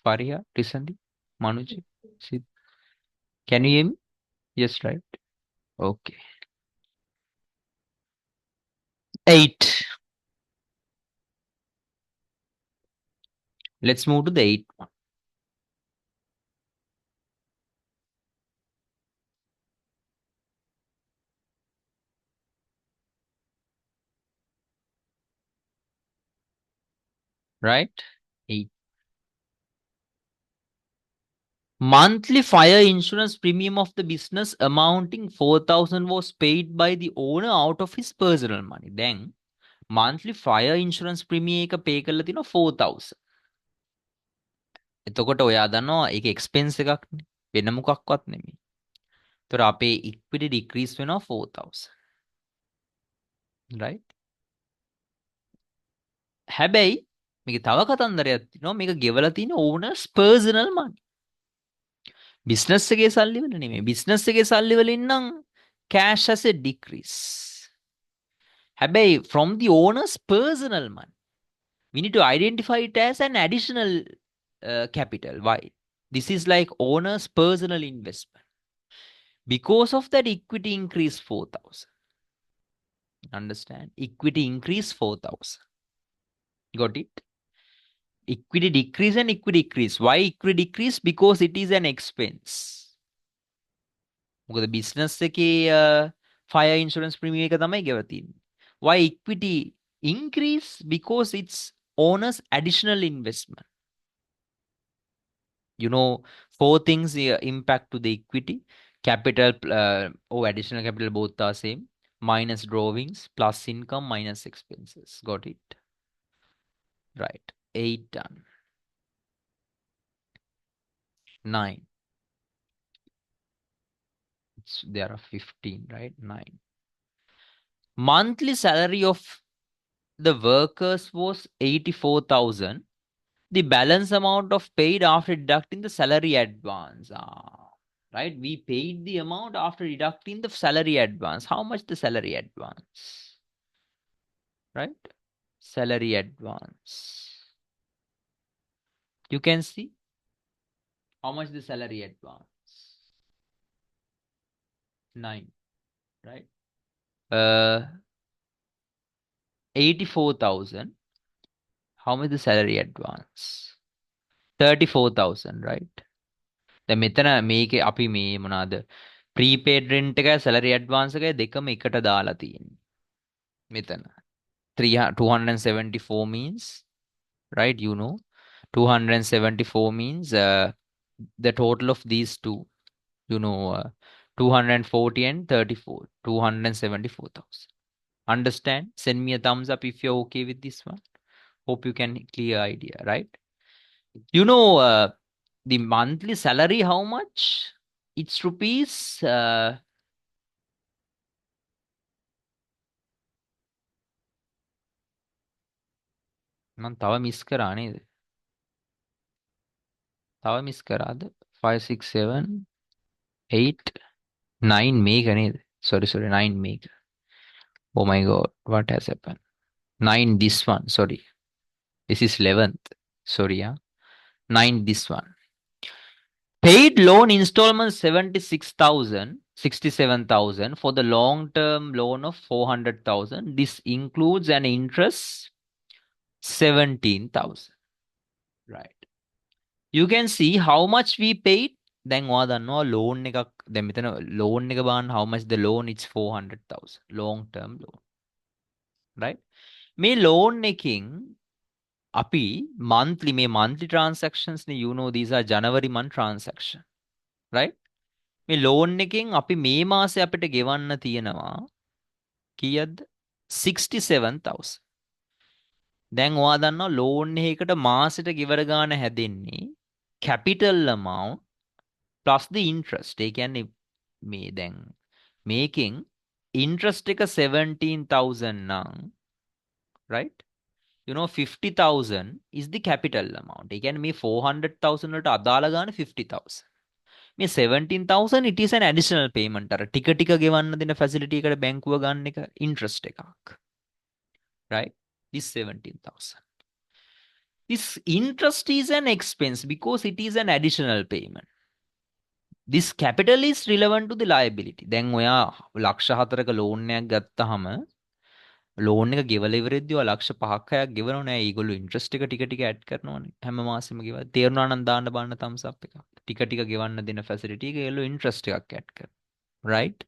Faria, recently? Manuji? Sid? Can you hear me? Yes, right? Okay. 8. Let's move to the 8 one. Right? 8. Monthly fire insurance premium of the business amounting 4,000 was paid by the owner out of his personal money. Then, monthly fire insurance premium එක pay කරලා තිනවා 4,000. එතකොට ඔයා දන්නවා ඒක expense එකක්නේ. වෙන මොකක්වත් නෙමෙයි. ඒතර අපේ equity decrease වෙනවා 4,000. right? හැබැයි මේක තව කතන්දරයක් තියෙනවා. මේක ගෙවලා තියෙන owners personal money. business එකේ සල්ලි වල නෙමෙයි. business එකේ සල්ලි වලින් නම් cash asset decrease. හැබැයි from the owner's personal money. We need to identify it as an additional capital. Why? This is like owner's personal investment. Because of that, equity increase 4,000. Understand? Equity increase 4,000. Got it? Equity decrease and equity decrease. Why equity decrease? Because it is an expense. මොකද business එකේ fire insurance premium එක තමයි ගෙවලා තියෙන්නේ. Why equity increase? Because it's owner's additional investment. Four things impact to the equity. Capital or additional capital both are same. Minus drawings, plus income, minus expenses. Got it? Right. 8 done. 9. There are 15, right? 9. Monthly salary of the workers was 84,000. The balance amount of paid after deducting the salary advance. Right? We paid the amount after deducting the salary advance. How much the salary advance? Right? Salary advance. You can see how much the salary advance. 9. Right? 84,000. How much the salary advance? 34,000 right. දැන් මෙතන මේකේ අපි මේ මොනවාද prepaid rent එකයි salary advance එකයි දෙකම එකට දාලා තියෙන්නේ මෙතන 274 means right, 274 means the total of these two, you know, 240 and 34, 274,000. Understand? Send me a thumbs up if you're okay with this one. Hope you can clear idea, right? You know, the monthly salary, how much? It's rupees. Man, තව miss කරා නේද? තව miss කරාද? 5 6 7 8 9 මේක නේද? Sorry 9 මේක. Oh my god, what has happened? 9 this one, sorry. This is 11th. Sorry, yeah. 9 this one. Paid loan installment 76,000, 67,000 for the long term loan of 400,000. This includes an interest 17,000. Right. You can see how much we paid. Then ඔයා දන්නවා loan එකක් දැන් මෙතන loan එක බලන්න how much the loan, it's 400,000 long term loan, right? මේ loan එකකින් අපි monthly transactions නේ, you know, these are January month transaction, right? මේ loan එකෙන් අපි මේ මාසේ අපිට ගෙවන්න තියෙනවා කීයද? 67,000. දැන් ඔයා දන්නවා loan එකකට මාසෙට ගෙවර ගාන හැදෙන්නේ capital amount plus the interest. ඒ කියන්නේ මේ දැන් මේකෙන් interest එක 17,000 නම්, right? You know, 50,000 is the capital amount. ඒ කියන්නේ මේ 400,000 වලට අදාළ ගාන 50,000. මේ 17,000 it is an additional payment. අර ටික ටික ගෙවන්න දෙන facility එකට බැංකුව ගන්න එක interest එකක්. Right? This 17,000. This interest is an expense because it is an additional payment. This capital is relevant to the liability. දැන් ඔයා ලක්ෂ 4ක loan එකක් ගත්තාම loan එක ගෙවලා ඉවරෙද්දී ඔයා ලක්ෂ 5ක් 6ක් ගෙවනව නෑ. ඒගොල්ලෝ interest එක ටික ටික add කරනවනේ. හැම මාසෙම ගෙවලා. තේරුණා නම් දාන්න බලන්න thumbs up එකක්. ටික ටික ගෙවන්න දෙන facility එක ඒගොල්ලෝ interest එකක් add කරනවා. Right?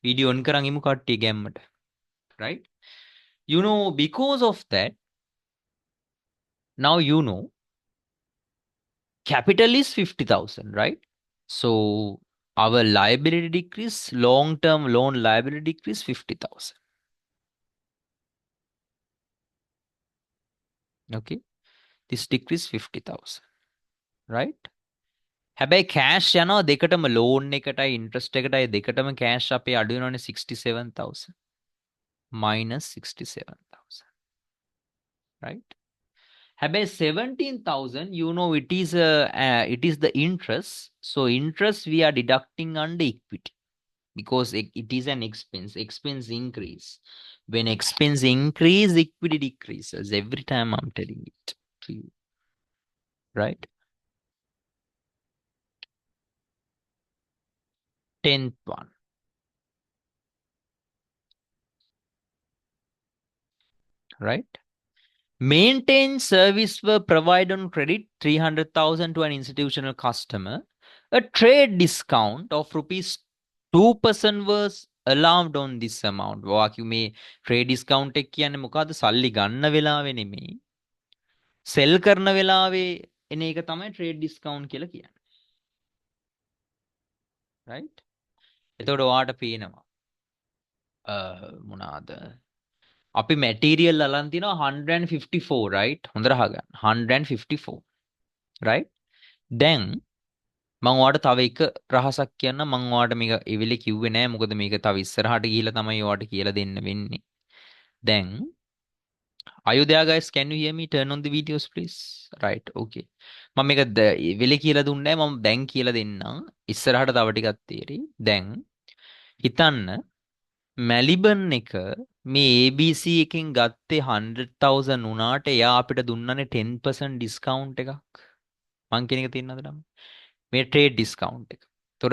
Video on කරන් ඉමු කට්ටිය ගැම්මට. Right? You know, because of that, now you know, capital is 50,000, right? So our liability decrease, long-term loan liability decrease 50,000. Okay, this decrease 50,000, right? හැබැයි cash යනවා දෙකටම loan එකටයි interest එකටයි දෙකටම cash අපේ අඩු වෙනවනේ 67,000 minus 67,000, right? හැබැයි 17,000, you know, it is the interest. So interest we are deducting under equity because it is an expense. Expense increase. When expense increase, equity decreases. Every time I'm telling it to you, right? 10th one, right? Maintain service were provided on credit 300,000 to an institutional customer. A trade discount of rupees 2% was allowed on this amount. වාක්‍ය මේ trade discount එක කියන්නේ මොකද්ද? සල්ලි ගන්න වෙලාවේ නෙමෙයි. sell කරන වෙලාවේ එන එක තමයි trade discount කියලා කියන්නේ. right? එතකොට ඔයාට පේනවා මොනවාද? අපි material අලන් තිනවා 154, right? හොඳට අහගන්න. 154, right? දැන් මම ඔයාලට තව එක රහසක් කියන්න. මම ඔයාලට මේක ඒ වෙලේ කිව්වේ නෑ. මොකද මේක තව ඉස්සරහට ගිහිල්ලා තමයි ඔයාලට කියලා දෙන්න වෙන්නේ. දැන් are you there guys? Can you hear me? Turn on the videos please. Right, okay. මම මේක ඒ වෙලේ කියලා දුන්නේ නෑ. මම දැන් කියලා දෙන්නම්. ඉස්සරහට තව ටිකක් තේරෙයි. දැන් හිතන්න මැලිබන් එක මේ ABC එකෙන් ගත්තේ 100,000 වුණාට එයා අපිට දුන්නනේ 10% discount එකක්. මං කියන එක තේරෙනවද නම්? මේ trade discount එක. ඒතොර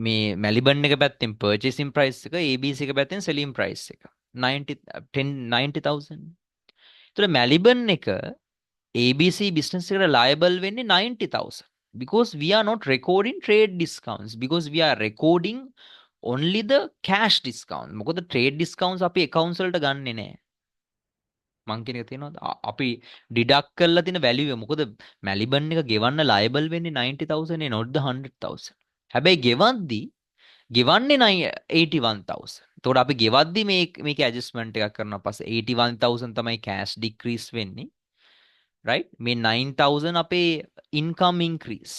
මේ මැලිබන් එක පැත්තෙන් purchasing price එක, ABC එක පැත්තෙන් selling price එක 90,000. ඒතොර මැලිබන් එක ABC business එකට liable වෙන්නේ 90,000 because we are not recording trade discounts because we are recording only the cash discount. මොකද trade discounts අපි accounts වලට ගන්නෙ නෑ. මං කියන එක තේරෙනවද? අපි deduct කරලා තියෙන value එක. මොකද Maliban එක ගෙවන්න liable වෙන්නේ 90,000 not the 100,000. හැබැයි ගෙවන්නේ 81,000. එතකොට අපි ගෙවද්දි මේකේ adjustment එකක් කරනවා. පස්සේ 81,000 තමයි cash decrease වෙන්නේ. right මේ 9,000 අපේ income increase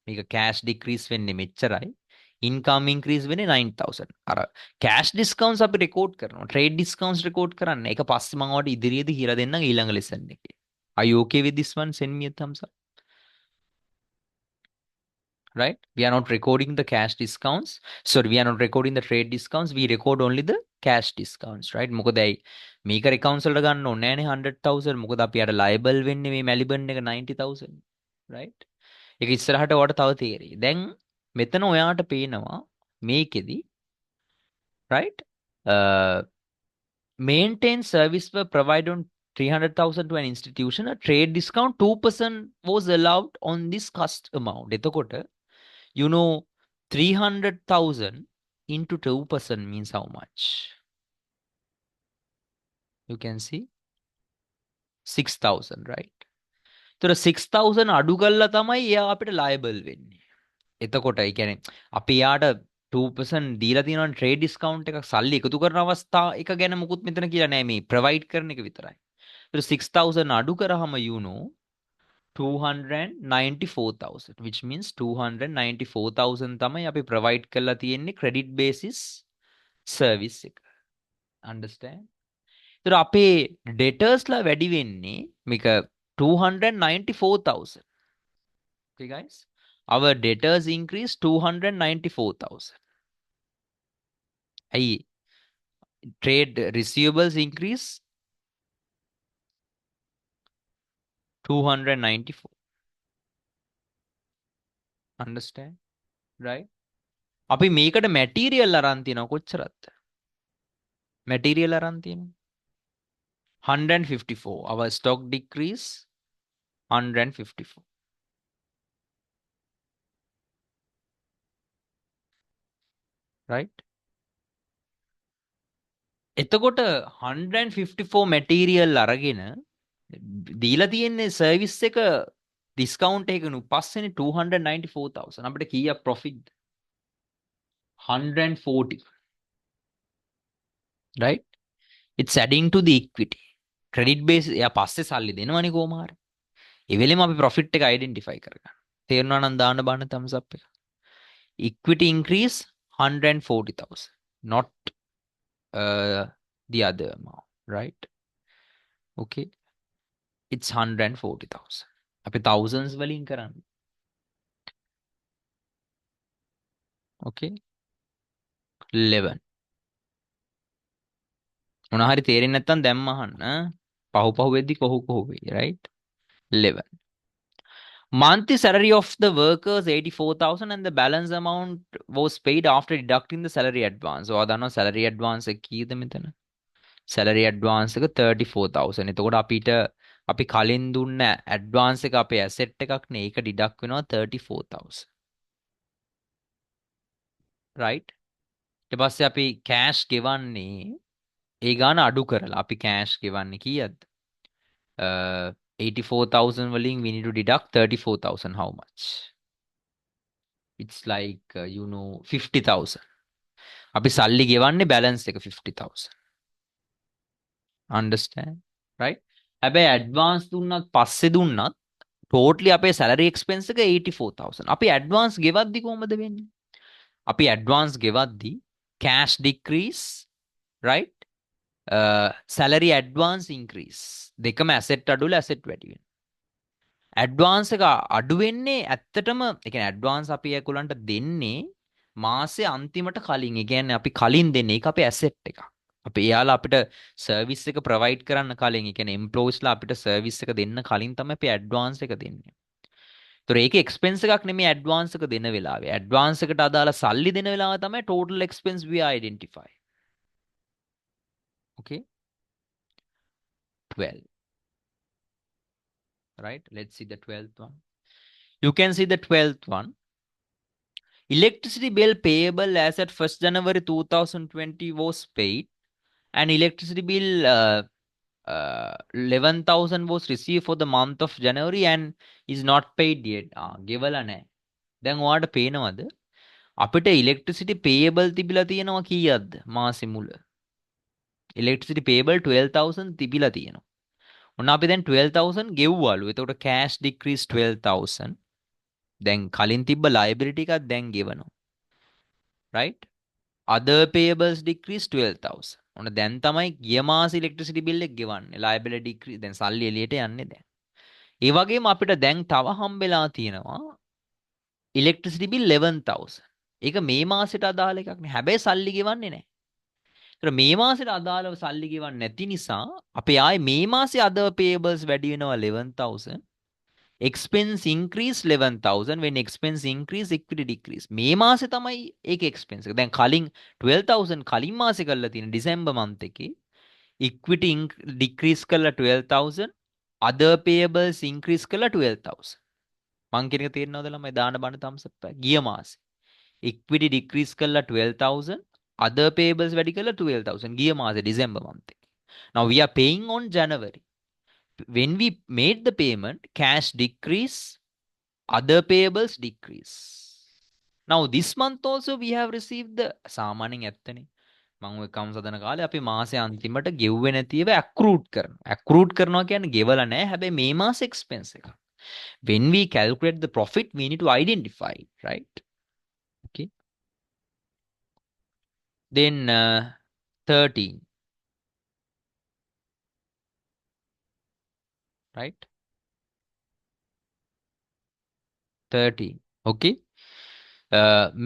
මේක cash decrease වෙන්නේ මෙච්චරයි income increase වෙන්නේ 9,000 අර cash discounts අපි record කරනවා trade discounts record කරන්නේ ඒක පස්සේ මම ඔයාලට ඉදිරියේදී කියලා දෙන්නම් ඊළඟ lesson එකේ are you okay with this one send me a thumbs up right we are not recording the cash discounts sorry we are not recording the trade discounts we record only the cash discounts right මොකද ඇයි මේක accounts වලට ගන්න ඕනේ නෑනේ 100,000 මොකද අපි අර liable වෙන්නේ මේ Maliban එක 90,000 right ඒක ඉස්සරහට ඔයාලට තව තේරෙයි දැන් මෙතන ඔයාට පේනවා මේකෙදි right maintain service were provided on 300,000 to an institution a trade discount 2% was allowed on this cost amount එතකොට you know 300,000 into 2% means how much? You can see 6,000 right? තොර 6,000 අඩු කළා තමයි එයා අපිට liable වෙන්නේ. එතකොට ඒ කියන්නේ අපි යාට 2% දීලා තියෙනවා trade discount එකක් සල්ලි එකතු කරන අවස්ථා එක ගැන මුකුත් මෙතන කියලා නෑ මේ provide කරන එක විතරයි. ඒතර 6,000 අඩු කරාම you know 294,000 which means 294,000 තමයි අපි provide කරලා තියෙන්නේ credit basis service එක. understand? ඒතර අපේ debtors ලා වැඩි වෙන්නේ මේක 294,000. Okay guys? Our debtors increase 294,000. ඇයි trade receivables increase 294. understand? right? අපි මේකට material අරන් තියනවා කොච්චරද? material අරන් තියනවා 154. Our stock decrease 154. right? එතකොට 154 material අරගෙන දීලා තියෙන්නේ සර්විස් එක ඩිස්කවුන්ට් එකකනු පස්සේනේ 294,000 අපිට කීයක් profit 140 right it's adding to the equity credit base එයා පස්සේ සල්ලි දෙනවනේ කොහොම හරි ඒ වෙලෙම අපි ප්‍රොෆිට් එක identify කරගන්න තේරුණා නම් දාන්න බාන්න thumbs up එක equity increase 140,000 not the other amount right okay it's 140,000 අපි thousands වලින් කරන්නේ okay 11 මොන හරි තේරෙන්නේ නැත්නම් දැම්ම අහන්න පහු වෙද්දි කොහො වෙයි right 11 monthly salary of the workers 84,000 and the balance amount was paid after deducting the salary advance ඔයා දන්නවා salary advance එක කීයද මෙතන salary advance එක 34,000 එතකොට අපි කලින් දුන්න advance එක අපේ asset එකක් නේ ඒක deduct වෙනවා 34,000 right ඊට පස්සේ අපි cash ගෙවන්නේ ඒ ගාන අඩු කරලා අපි cash ගෙවන්නේ කීයද 84,000 වලින් we need to deduct 34,000 how much it's like 50,000 අපි සල්ලි ගෙවන්නේ balance එක 50,000 understand right හැබැයි advance දුන්නත් පස්සේ දුන්නත් totally අපේ salary expense එක 84,000 අපි advance ගෙවද්දි කොහමද වෙන්නේ අපි advance ගෙවද්දි cash decrease right salary advance increase දෙකම asset අඩුල asset වැඩි වෙනවා ඇඩ්වාන්ස් එක අඩු වෙන්නේ ඇත්තටම ඒ කියන්නේ ඇඩ්වාන්ස් අපි ඒගොල්ලන්ට දෙන්නේ මාසේ අන්තිමට කලින්. ඒ කියන්නේ අපි කලින් දෙන්නේ ඒක අපේ ඇසෙට් එකක්. අපි එයාලා අපිට සර්විස් එක ප්‍රොවයිඩ් කරන්න කලින් ඒ කියන්නේ එම්ප්ලොයිස්ලා අපිට සර්විස් එක දෙන්න කලින් තමයි අපි ඇඩ්වාන්ස් එක දෙන්නේ. ඒතොර ඒක එක්ස්පෙන්ස් එකක් නෙමෙයි ඇඩ්වාන්ස් එක දෙන වෙලාවේ. ඇඩ්වාන්ස් එකට අදාළ සල්ලි දෙන වෙලාව තමයි total expense we identify. Okay 12 right? Let's see the 12th one. You can see the 12th one. Electricity bill payable as at 1st January 2020 was paid, and electricity bill 11,000 was received for the month of January and is not paid yet. ගෙවලා නැහැ. දැන් ඔයාට පේනවද? අපිට electricity payable තිබිලා තියෙනවා කීයක්ද මාසෙ මුල? electricity payable 12,000 තිබිලා තියෙනවා. ඔන්න අපි දැන් 12,000 ගෙව්වලු. එතකොට cash decrease 12,000. දැන් කලින් තිබ්බ liability එකක් දැන් ගෙවනවා. right? Other payables decrease 12,000. ඔන්න දැන් තමයි ගිය මාස electricity bill එක ගෙවන්නේ. liability decrease දැන් සල්ලි එළියට යන්නේ දැන්. ඒ වගේම අපිට දැන් තව හම්බෙලා තියෙනවා electricity bill 11,000. ඒක මේ මාසෙට අදාළ එකක් නේ. හැබැයි සල්ලි ගෙවන්නේ නැහැ. ඒතර මේ මාසෙට අදාළව සල්ලි ගෙවන්නේ නැති නිසා අපි ආයේ මේ මාසේ other payables වැඩි වෙනවා 11,000. expense increase 11,000. when expense increase equity decrease. මේ මාසේ තමයි ඒක expense එක. දැන් කලින් 12,000 කලින් මාසේ කරලා තියෙන ඩිසැම්බර් month එකේ equity decrease කරලා 12,000, other payables increase කරලා 12,000. මං කියන එක තේරෙනවද ළමයි? දාන බණ thumbs up එක. ගිය මාසේ equity decrease කරලා 12,000, other payables වැඩි කරලා 12,000 ගිය මාසේ ඩිසැම්බර් month එකේ. now we are paying on January. when we made the payment, cash decrease, other payables decrease. now this month also we have received the සාමාන්‍යයෙන් ඇත්තනේ මම ඔය කම් සදන කාලේ අපි මාසේ අන්තිමට ගෙව්වේ නැති ඒවා ඇක්රූට් කරනවා. ඇක්රූට් කරනවා කියන්නේ ගෙවලා නැහැ. හැබැයි මේ මාසේ එක්ස්පෙන්ස් එක. when we calculate the profit, we need to identify it, right? Okay. then 13, right? 13. Okay.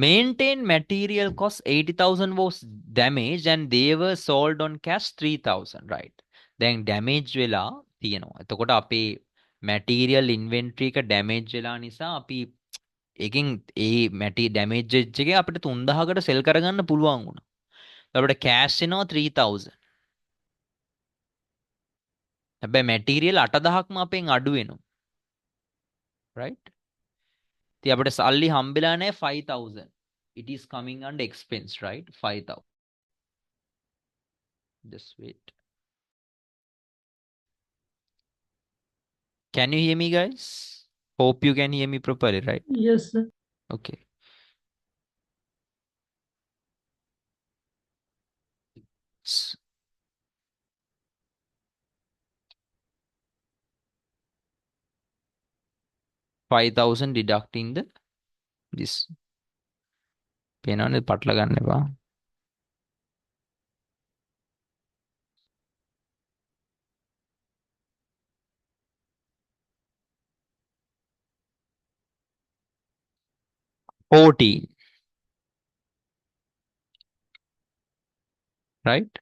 Maintain material cost 80,000 was damaged and they were sold on cash 3,000, right? දැන් damage වෙලා තියෙනවා. එතකොට අපේ material inventory එක damage වෙලා නිසා අපි එකෙන් ඒ damage එකේ අපිට 3,000කට sell කරගන්න පුළුවන් වුණා. අපිට cash එනවා 3,000. හැබැයි material 8,000ක්ම අපෙන් අඩු වෙනවා. right? ඉතින් අපිට සල්ලි හම්බෙලා නැහැ 5,000. it is coming under expense, right? 5,000. just wait. Can you hear me, guys? Hope you can hear me properly, right? Yes, sir. Okay. S- 5,000 deducting the this. පේනවනේ පටල ගන්න එපා. $14, right?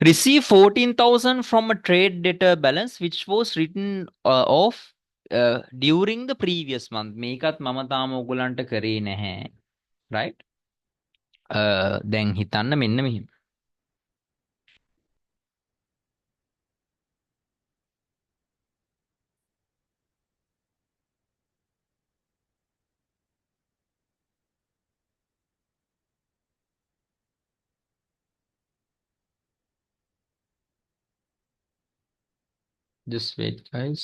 Receive 14,000 from a trade debtor balance which was written off during the previous month. මේකත් මම තාම ඔයගලන්ට කරේ නැහැ. right? දැන් හිතන්න මෙන්න මෙහෙම. just wait, guys.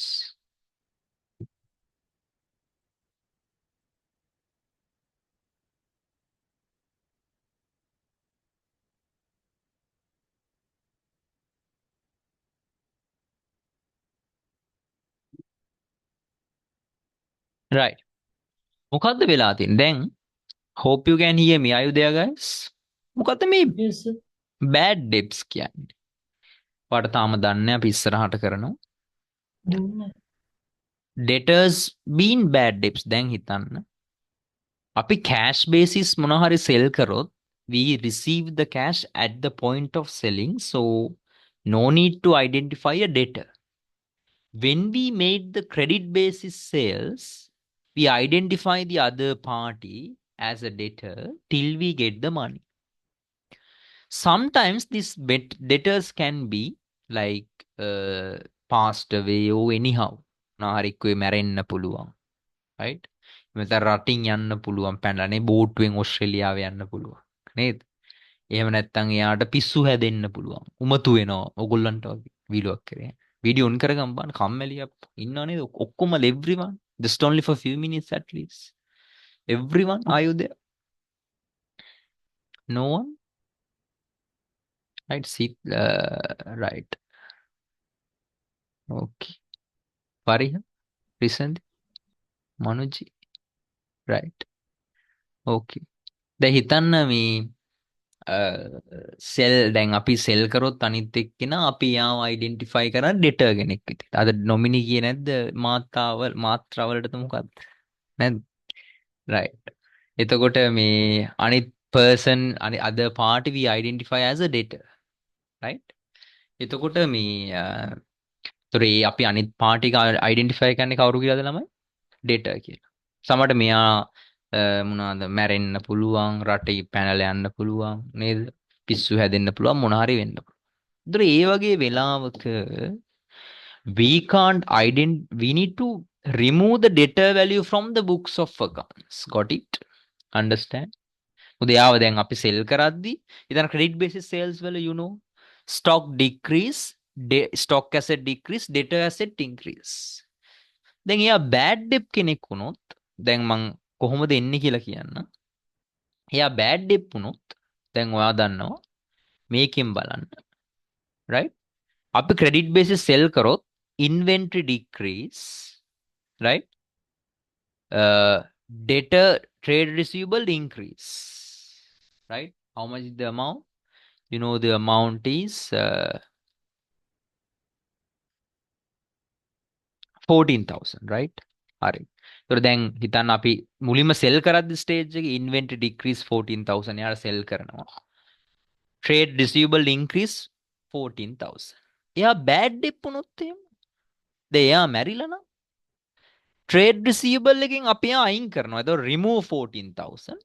right. මොකද්ද වෙලා තියෙන්නේ? දැන් hope you can hear me. Are you there, guys? මොකද්ද මේ Yes, sir. bad debts කියන්නේ? ඔයාට තාම දන්නේ නැහැ අපි ඉස්සරහට කරනවා. දුන්න. debtors been bad debts. දැන් හිතන්න. අපි cash basis මොන හරි sell කරොත් we receive the cash at the point of selling, so no need to identify a debtor. when we made the credit basis sales, we identify the other party as a debtor till we get the money. sometimes these debtors can be like passed away or anyhow නාහරි එක්කෝ මැරෙන්න පුළුවන්. right? මෙතන රටින් යන්න පුළුවන් පැනලා නේ බෝට්ටුවෙන් ඕස්ට්‍රේලියාව යන්න පුළුවන්. නේද? එහෙම නැත්නම් එයාට පිස්සු හැදෙන්න පුළුවන්. උමතු වෙනවා ඕගොල්ලන්ට වගේ වීඩියෝක් කරේ. වීඩියෝ ඔන් කරගම් බලන්න කම්මැලි අප්ප. ඉන්නව නේද? ඔක්කොම everyone. Just only for few minutes at least. Everyone, are you there? No one? Right, sit, right. Okay. Pariha, recently, Manuji, right. Okay. දැන් හිතන්න මේ සෙල් දැන් අපි සෙල් කරොත් අනිත් එක්කෙනා අපි යාව අයිඩෙන්ටිෆයි කරන ඩෙටර් කෙනෙක් විදිහට. අද නොමිනි කියේ නැද්ද මාත්‍රාවලට මොකක්ද? නැද්ද? right. එතකොට මේ අනිත් person අනි other party we identify as a debtor. right. එතකොට මේ ඒතොර ඒ අපි අනිත් පාටි එක අයිඩෙන්ටිෆයි කරන්නේ කවුරු කියලාද ළමයි? ඩේටා කියලා. සමහරට මෙයා මොනවාද මැරෙන්න පුළුවන්, රටේ පැනලා යන්න පුළුවන් නේද? පිස්සු හැදෙන්න පුළුවන් මොන හරි වෙන්න පුළුවන්. ඒතොර ඒ වගේ වෙලාවක we need to remove the debtor value from the books of accounts. Got it? Understand? උදයාව දැන් අපි සෙල් කරද්දි ඉතින් ක්‍රෙඩිට් බේසිස් සේල්ස් වල you know stock decrease, stock asset decrease, debtor asset increase. දැන් එයා bad debt කෙනෙක් වුණොත් දැන් මං කොහොමද එන්නේ කියලා කියන්න. එයා bad debt වුණොත් දැන් ඔයා දන්නවා මේකෙන් බලන්න. right? අපි credit basis sell කරොත් inventory decrease, right? Debtor trade receivable increase. right? How much is the amount? You know the amount is 14,000, right? හරි. ඒතර දැන් හිතන්න අපි මුලින්ම සෙල් කරද්දි ස්ටේජ් එකේ ඉන්වෙන්ටරි ඩික්‍රීස් 14,000 යාර සෙල් කරනවා. Trade receivable increase 14,000. එයා බෑඩ් ඩෙප් වුණොත් එහෙම. දැන් එයා මැරිලා නම් ට්‍රේඩ් රිසීවබල් එකෙන් අපි එයා අයින් කරනවා. ඒතකොට remove 14,000.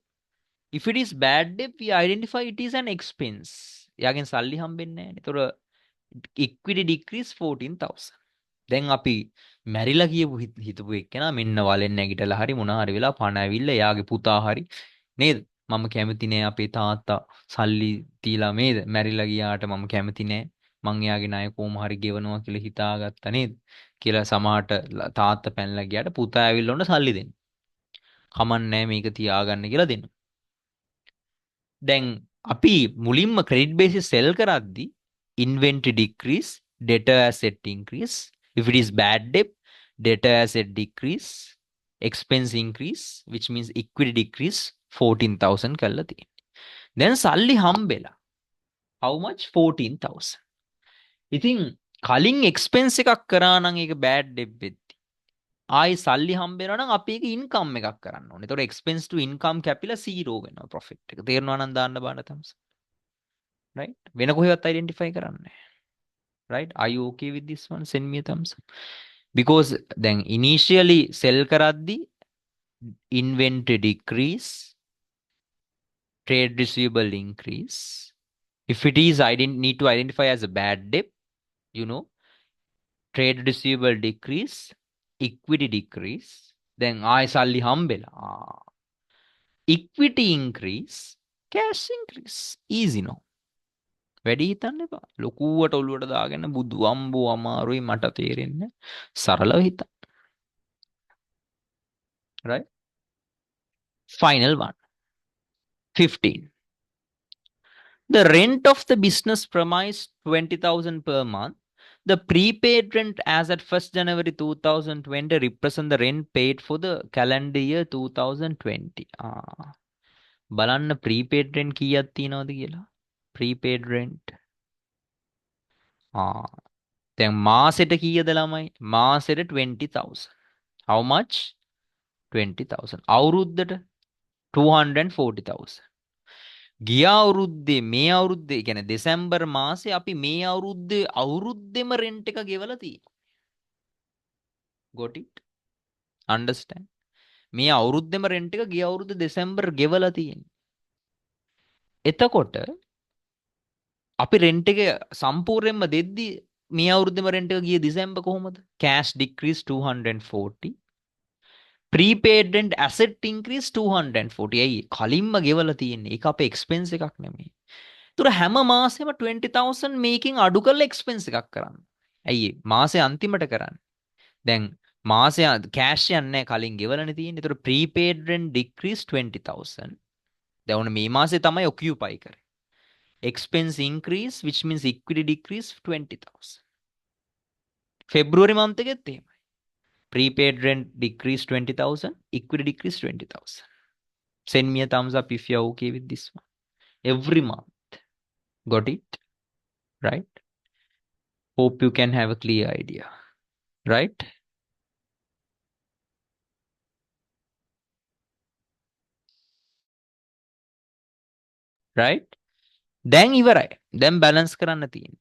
If it is bad debt, we identify it is an expense. එයාගෙන් සල්ලි හම්බෙන්නේ නැහැ. ඒතකොට equity decrease 14,000. දැන් අපි මැරිලා කියපු හිතපු එක්කෙනා මෙන්න වලෙන් නැගිටලා හරි මොනා හරි වෙලා පණ ඇවිල්ලා එයාගේ පුතා හරි නේද? මම කැමති නෑ අපේ තාත්තා සල්ලි දීලා මේද මැරිලා ගියාට මම කැමති නෑ. මං එයාගේ ණය කොහොම හරි ගෙවනවා කියලා හිතාගත්තා නේද? කියලා සමහරට තාත්තා පැනලා ගියාට පුතා ඇවිල්ලා ඔන්න සල්ලි දෙන්න. කමන්නේ මේක තියාගන්න කියලා දෙන්න. දැන් අපි මුලින්ම ක්‍රෙඩිට් බේසිස් සෙල් කරද්දී inventory decrease, debtor asset increase. If it is bad debt, debtor asset decrease, expense increase, which means equity decrease 14,000 කරලා තියෙනවා. දැන් සල්ලි හම්බෙලා. How much? 14,000. ඉතින් කලින් expense එකක් කරා නම් ඒක bad debt වෙද්දි. ආයි සල්ලි හම්බෙනවා නම් අපි ඒක income එකක් කරන්න ඕනේ. ඒතකොට expense to income කැපිලා 0 වෙනවා profit එක. තේරෙනවා නම් දාන්න බාන්න තමයි. right? වෙන කොහෙවත් identify කරන්නේ. right? Are you okay with this one? Send me a thumbs up. Because then initially sell karaddi inventory decrease, trade receivable increase. If it is I didn't need to identify as a bad debt, you know, trade receivable decrease, equity decrease, then I salli hambela. Equity increase, cash increase. Easy no. වැඩි හිතන්න එපා. ලොකුවට ඔලුවට දාගෙන බුදු අම්බෝ අමාරුයි මට තේරෙන්නේ. සරලව හිතන්න. right? Final one. 15. The rent of the business premise 20,000 per month. The prepaid rent as at 1st January 2020 represent the rent paid for the calendar year 2020. බලන්න prepaid rent කීයක් තියෙනවද කියලා. Prepaid rent. දැන් මාසෙට කීයද ළමයි? මාසෙට 20,000. How much? 20,000. අවුරුද්දට 240,000. ගිය අවුරුද්දේ මේ අවුරුද්දේ කියන්නේ දෙසැම්බර් මාසේ අපි මේ අවුරුද්දෙම රෙන්ට් එක ගෙවලා තියෙනවා. got it? understand? මේ අවුරුද්දෙම රෙන්ට් එක ගිය අවුරුද්ද දෙසැම්බර් ගෙවලා තියෙනවා. එතකොට අපි රෙන්ට් එක සම්පූර්ණයෙන්ම දෙද්දි මේ අවුරුද්දේම රෙන්ට් එක ගියේ දෙසැම්බර් කොහොමද? cash decrease 240. prepaid rent asset increase 240. ඇයි කලින්ම ගෙවලා තියෙන්නේ? ඒක අපේ expense එකක් නෙමෙයි. ඒතර හැම මාසෙම 20,000 මේකින් අඩු කරලා expense එකක් කරන්න. ඇයි මාසේ අන්තිමට කරන්නේ? දැන් මාසය කෑෂ් යන්නේ කලින් ගෙවලනේ තියෙන්නේ. ඒතර prepaid rent decrease 20,000. දැන් ඔන්න මේ මාසේ තමයි occupy කරේ. expense increase which means equity decrease 20,000. February month එකෙත් එහෙමයි. prepaid rent decrease 20,000, equity decrease 20,000. Send me a thumbs up if you're okay with this one. Every month. Got it? Right? Hope you can have a clear idea. Right? Right? දැන් ඉවරයි. දැන් balance කරන්න තියෙන්නේ.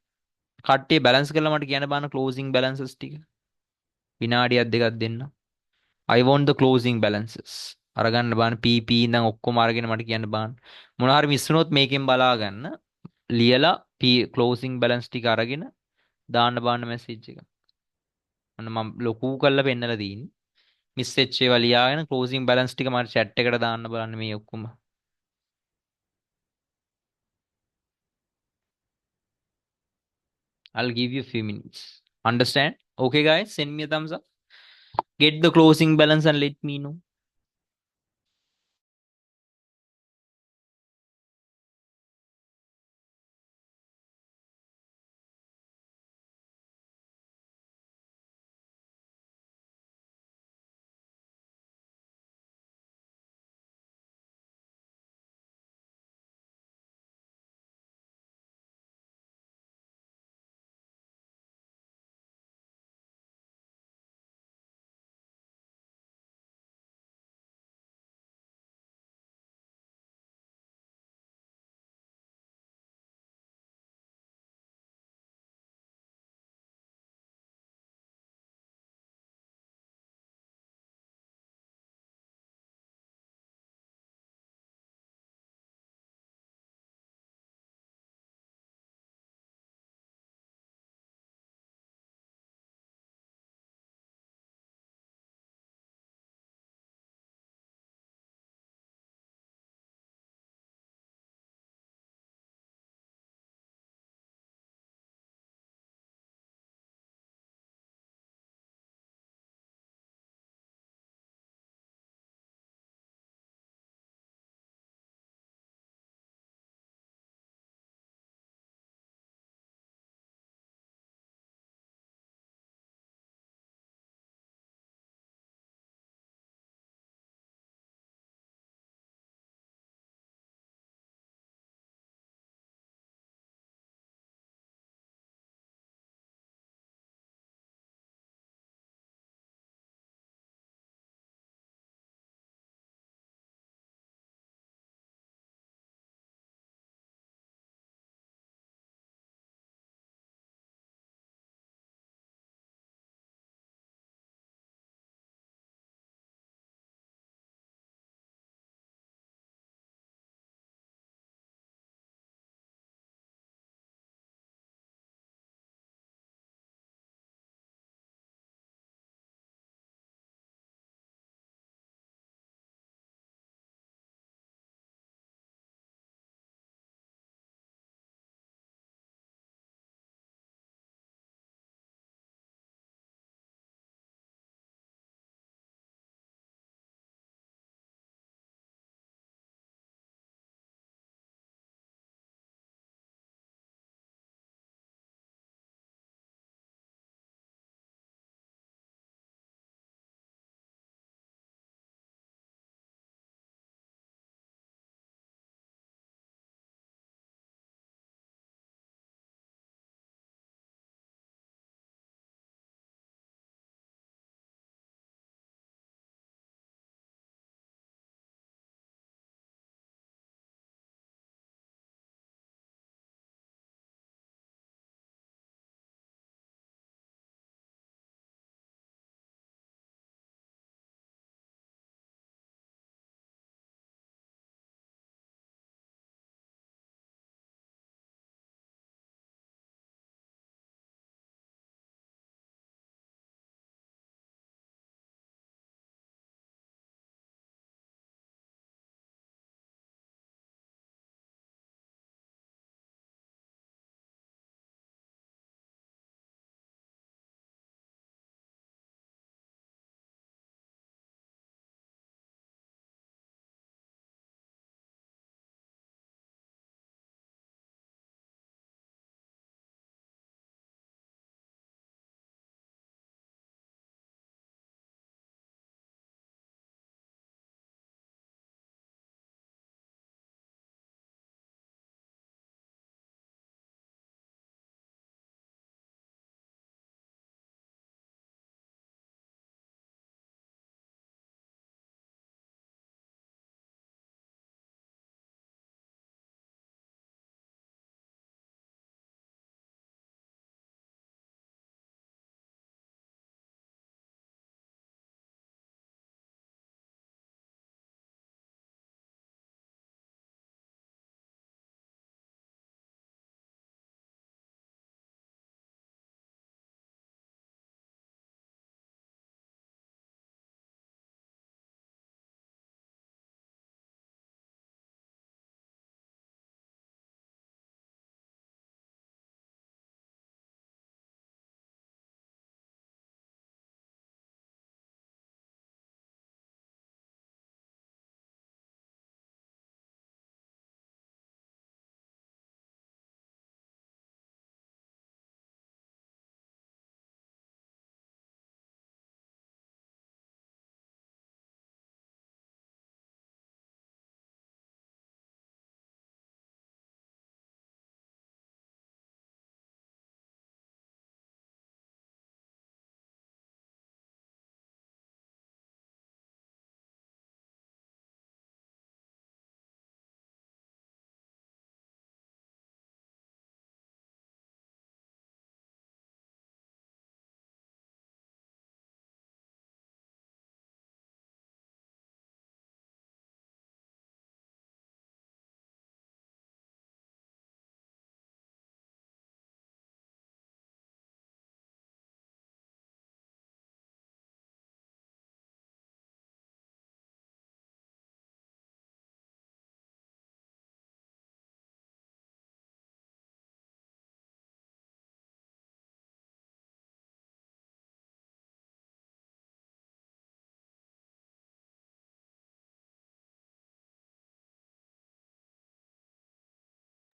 කට්ටිය balance කරලා මට කියන්න බාන closing balances ටික. විනාඩියක් දෙකක් දෙන්න. I want the closing balances. අරගන්න බාන PP ඉඳන් ඔක්කොම අරගෙන මට කියන්න බාන. මොනවා හරි මිස් වුණොත් මේකෙන් බලා ගන්න. ලියලා closing balance ටික අරගෙන දාන්න බාන මැසේජ් එක. අන්න මම ලොකු කරලා පෙන්නලා තියෙන්නේ. මිස් වෙච්ච ඒවා ලියාගෙන closing balance ටික මට chat එකට දාන්න බලන්න මේ ඔක්කොම. I'll give you a few minutes. Understand? Okay, guys, send me a thumbs up. Get the closing balance and let me know.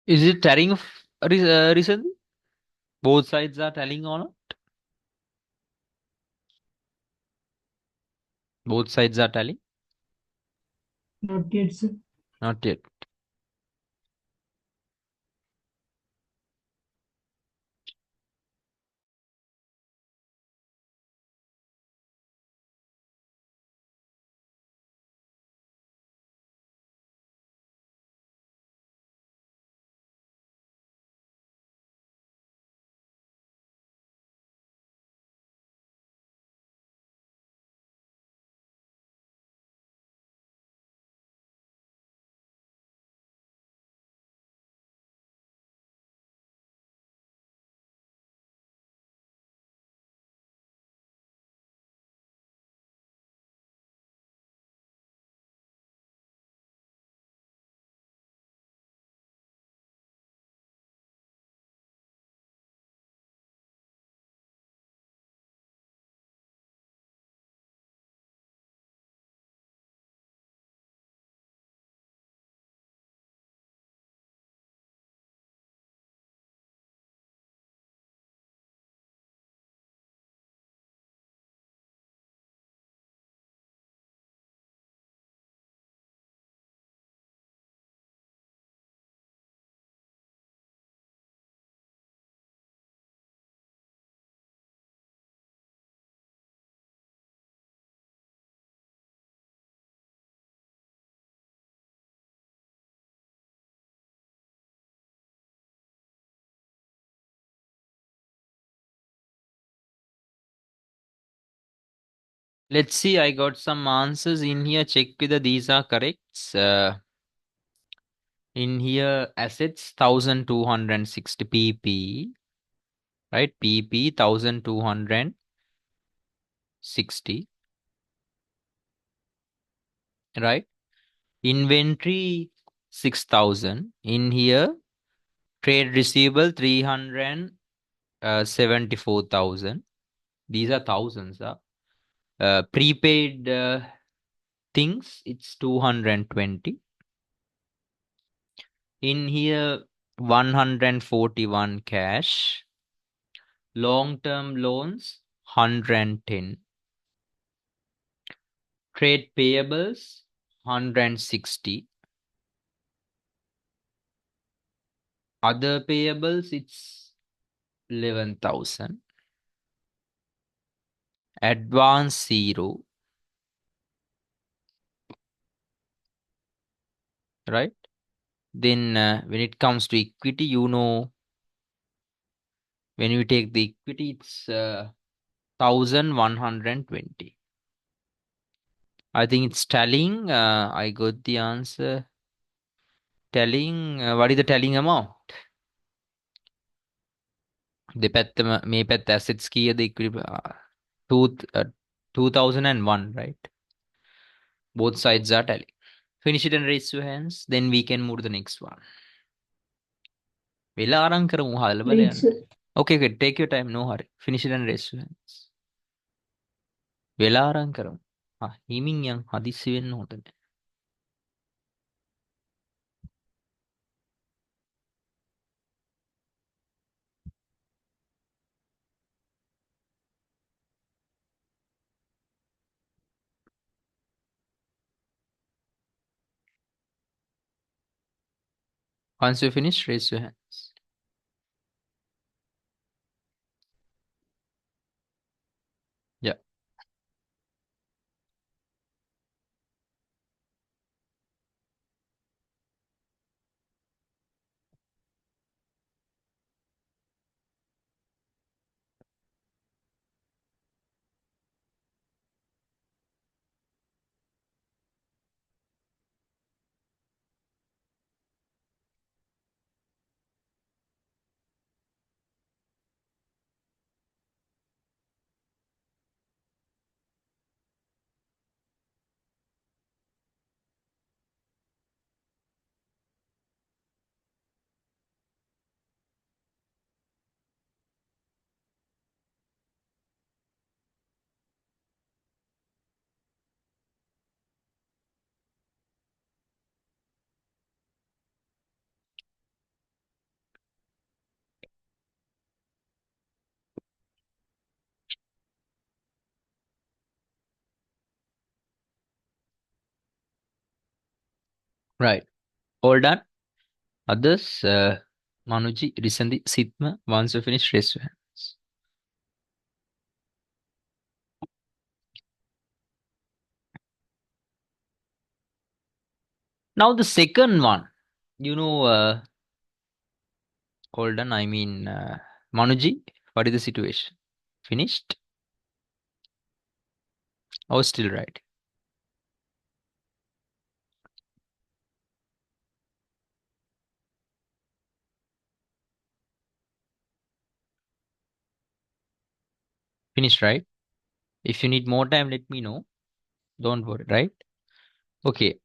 Is it telling recently? Both sides are telling or not? Both sides are telling? Not yet, sir. Not yet. Let's see. I got some answers in here. Check whether these are correct. In here, assets 1260 pp, right? PP 1260, right? Inventory 6000. In here, trade receivable 374,000. These are thousands. Prepaid things, it's 220. In here, 141 cash. Long term loans, 110. Trade payables, 160. Other payables, it's 11,000. Advance, 0, right? Then when it comes to equity, when you take the equity, it's 1,120. I think it's telling. I got the answer. Telling. What is the telling amount? දෙපැත්තම මේ පැත්ත assets කීයද equity two, 2001, right? Both sides are telling. Finish it and raise your hands. Then we can move to the next one. වෙලා අරන් කරමු හදලා Wait, බලයන්. sir. Okay, good. Take your time. No hurry. Finish it and raise your hands. වෙලා අරන් කරමු. හිමින් යන් හදිස්සි වෙන්න හොඳ නෑ. Once you finish, raise your hands. Yeah. Right. All done. Others, Manuji, Risandi, Sitma, once you finish, raise your hands. Now the second one, you know, hold on, Manuji, what is the situation? Finished? Oh, still right. Finished, right? If you need more time, let me know. Don't worry, right? Okay.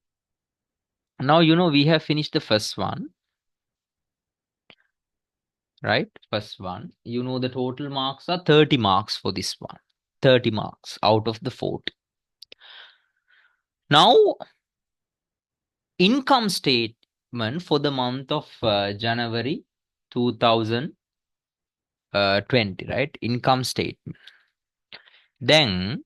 Now, we have finished the first one, right? First one. The total marks are 30 marks for this one. 30 marks out of the 40. Now, income statement for the month of January 2020, right? Income statement. Then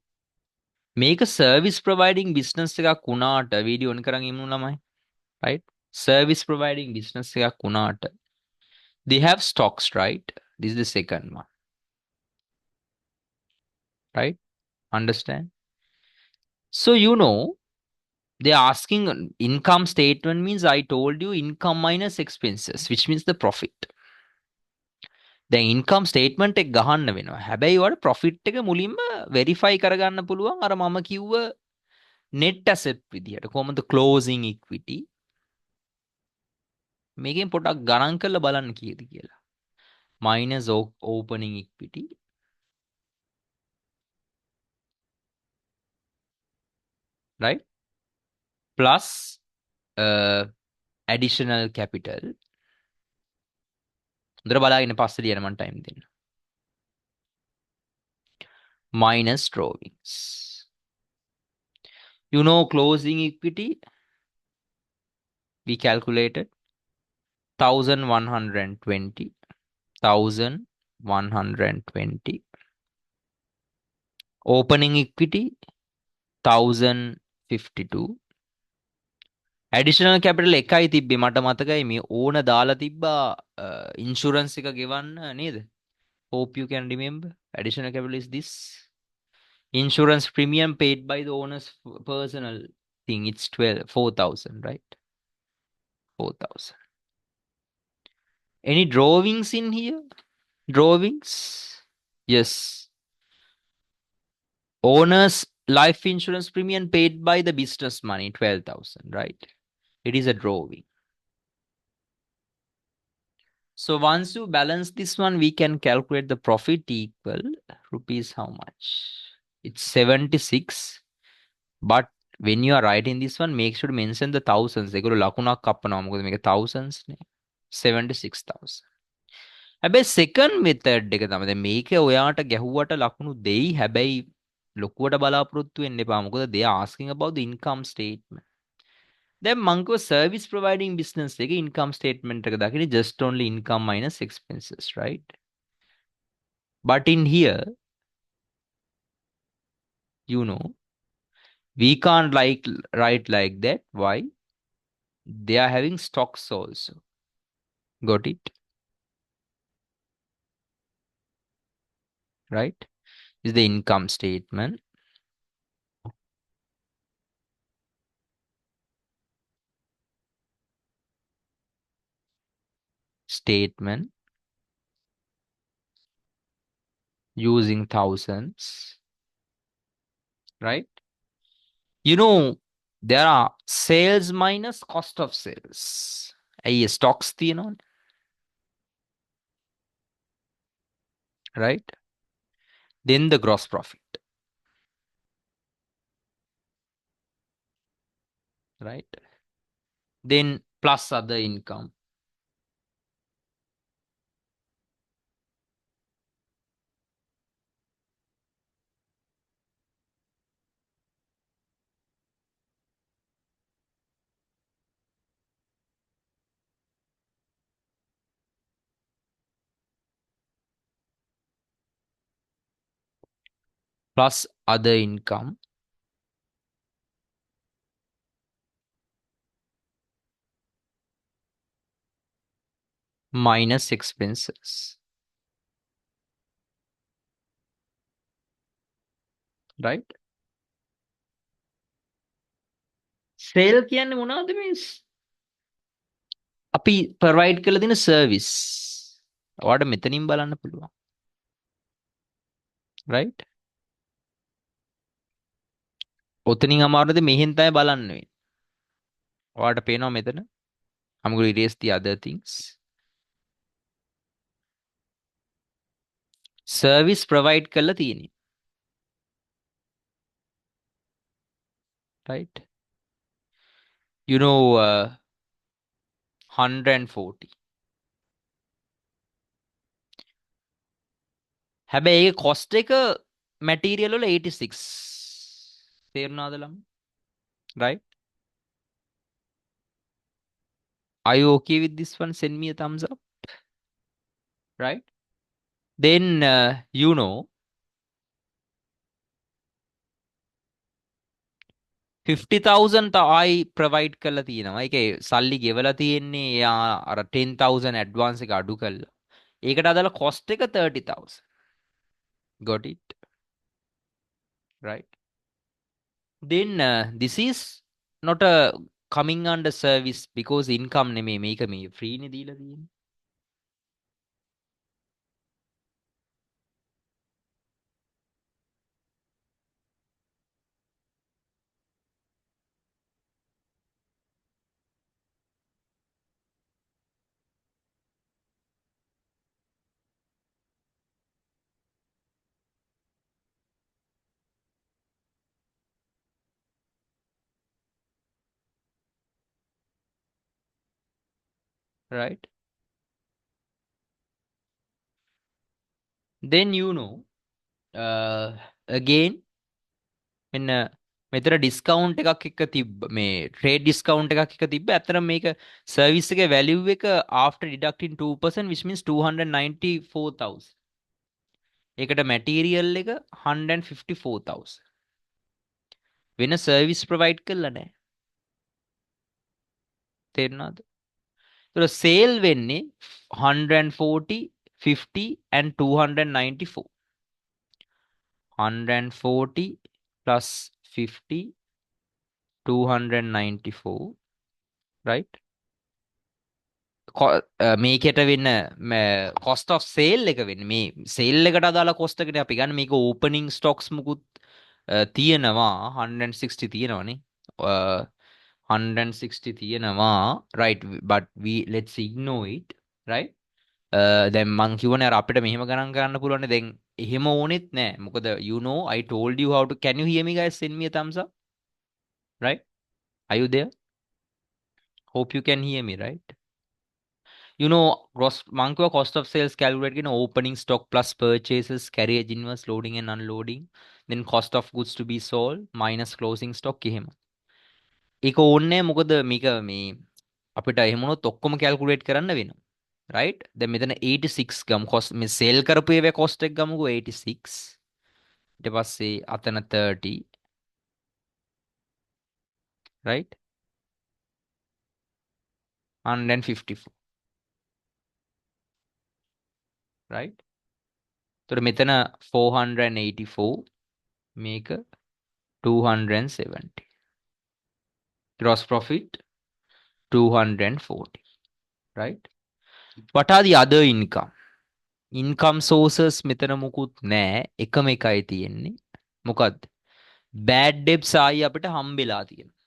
මේක service providing business එකක් වුණාට video on කරන් ඉන්නු ළමයි, right? Service providing business එකක් වුණාට they have stocks, right? This is the second one, right? Understand? So they're asking income statement means I told you income minus expenses, which means the profit. දැන් income statement එක ගහන්න වෙනවා. හැබැයි ඔයාලට profit එක මුලින්ම වෙරිෆයි කරගන්න පුළුවන් අර මම කිව්ව net asset විදියට. කොහොමද closing equity මේකෙන් පොඩක් ගණන් කරලා බලන්න කීයද කියලා. minus opening equity, right? Plus uh, additional capital. හොඳට බලාගෙන පස්සේ ලියන්න මම time දෙන්න. Minus drawings. Closing equity we calculated 1120. 1120. Opening equity 1052. Additional capital එකයි තිබ්බේ මට මතකයි මේ ඕන දාලා තිබ්බා ඉන්ෂුරන්ස් එක ගෙවන්න නේද? Hope you can remember. Additional capital is this. Insurance premium paid by the owner's personal thing. It's 4,000, right? 4,000. Any drawings in here? Drawings? Yes. Owner's life insurance premium paid by the business money, 12,000, right? It is a drawing. So once you balance this one, we can calculate the profit equal rupees how much? It's 76. But when you are writing this one, make sure to mention the thousands. ඒගොල්ලෝ ලකුණක් කපනවා. මොකද මේක thousands නේ. 76,000. හැබැයි second method එක තමයි. දැන් මේක ඔයාට ගැහුවට ලකුණු දෙයි. හැබැයි ලොකුවට බලාපොරොත්තු වෙන්න එපා. මොකද they are asking about the income statement. දැන් මං කිව්ව service providing business එකේ income statement එක දකින්නේ just only income minus expenses, right? But in here, you know, we can't write like that. Why? They are having stocks also. Got it? Right? Is the income statement. Statement using thousands. Right? There are sales minus cost of sales. Stocks, right? Then the gross profit. Right? Then plus other income. Plus other income. minus expenses, right? Sale කියන්නේ මොනවද මේ අපි provide කරලා දෙන service. ඔයාලට මෙතනින් බලන්න පුළුවන්, right? ඔතනින් අමාරුද මෙහෙන් තමයි බලන්න වෙන්නේ. ඔයාලට පේනවා මෙතන. I'm going to erase the other things. Service provide කරලා තියෙන්නේ, right? You know 140. හැබැයි ඒක cost එක material වල 86. තේරුණාද ළම? Right? Are you okay with this one? Send me a thumbs up, right? Then 50,000 ආයි ප්‍රොවයිඩ් කරලා තියෙනවා. ඒකේ සල්ලි ගෙවලා තියෙන්නේ යා අර 10,000 ඇඩ්වාන්ස් එක අඩු කරලා. ඒකට අදාළ cost එක 30,000. Got it? Right? Then this is not a coming under service because income නෙමෙයි මේක මේ free නේ දීලා තියෙන්නේ. Right? Then again මෙන්න මෙතන ඩිස්කවුන්ට් එකක් එක්ක තිබ්බ මේ ට්‍රේඩ් ඩිස්කවුන්ට් එකක් එක්ක තිබ්බ. ඇත්තටම මේක සර්විස් එකේ වැලියු එක after deducting 2% which means 294,000. ඒකට මැටීරියල් එක 154,000. වෙන සර්විස් ප්‍රොවයිඩ් කරලා නැහැ. තේරුණාද? ඒතර සේල් වෙන්නේ 140, 50 and 294. 140 plus 50, 294, right? මේකට වෙන්න කොස්ට of සේල් එක වෙන්නේ මේ සේල් එකට අදාළ කොස්ට එකට අපි ගන්න. මේක ඕපනින් ස්ටොක්ස් මුකුත් තියෙනවා 160 තියෙනවනේ. 160 තියෙනවා, right? But we let's ignore it, right? දැන් මං කියවනේ අර අපිට මෙහෙම ගණන් කරන්න පුළුවන්. දැන් එහෙම ඕනෙත් නෑ. මොකද I told you how to. Can you hear me guys? Send me a thumbs up, right? Are you there? Hope you can hear me, right? Gross මං කිව්වා cost of sales calculate කියන opening stock plus purchases, carriage inverse, loading and unloading, then cost of goods to be sold minus closing stock එහෙම. ඒක ඕනේ මොකද මේක මේ අපිට එහෙම වුණොත් ඔක්කොම calculate කරන්න වෙනවා. right? දැන් මෙතන 86 ගමු cost මේ sell කරපු ඒවා cost එක ගමුකෝ 86. ඊට පස්සේ අතන 30, right? 154, right? එතකොට මෙතන 484, මේක 270. Gross profit 240, right? What are the other income? Income sources මෙතන මුකුත් නෑ. එකම එකයි තියෙන්නේ. මොකද්ද? Bad debts ආයි අපිට හම්බෙලා තියෙනවා.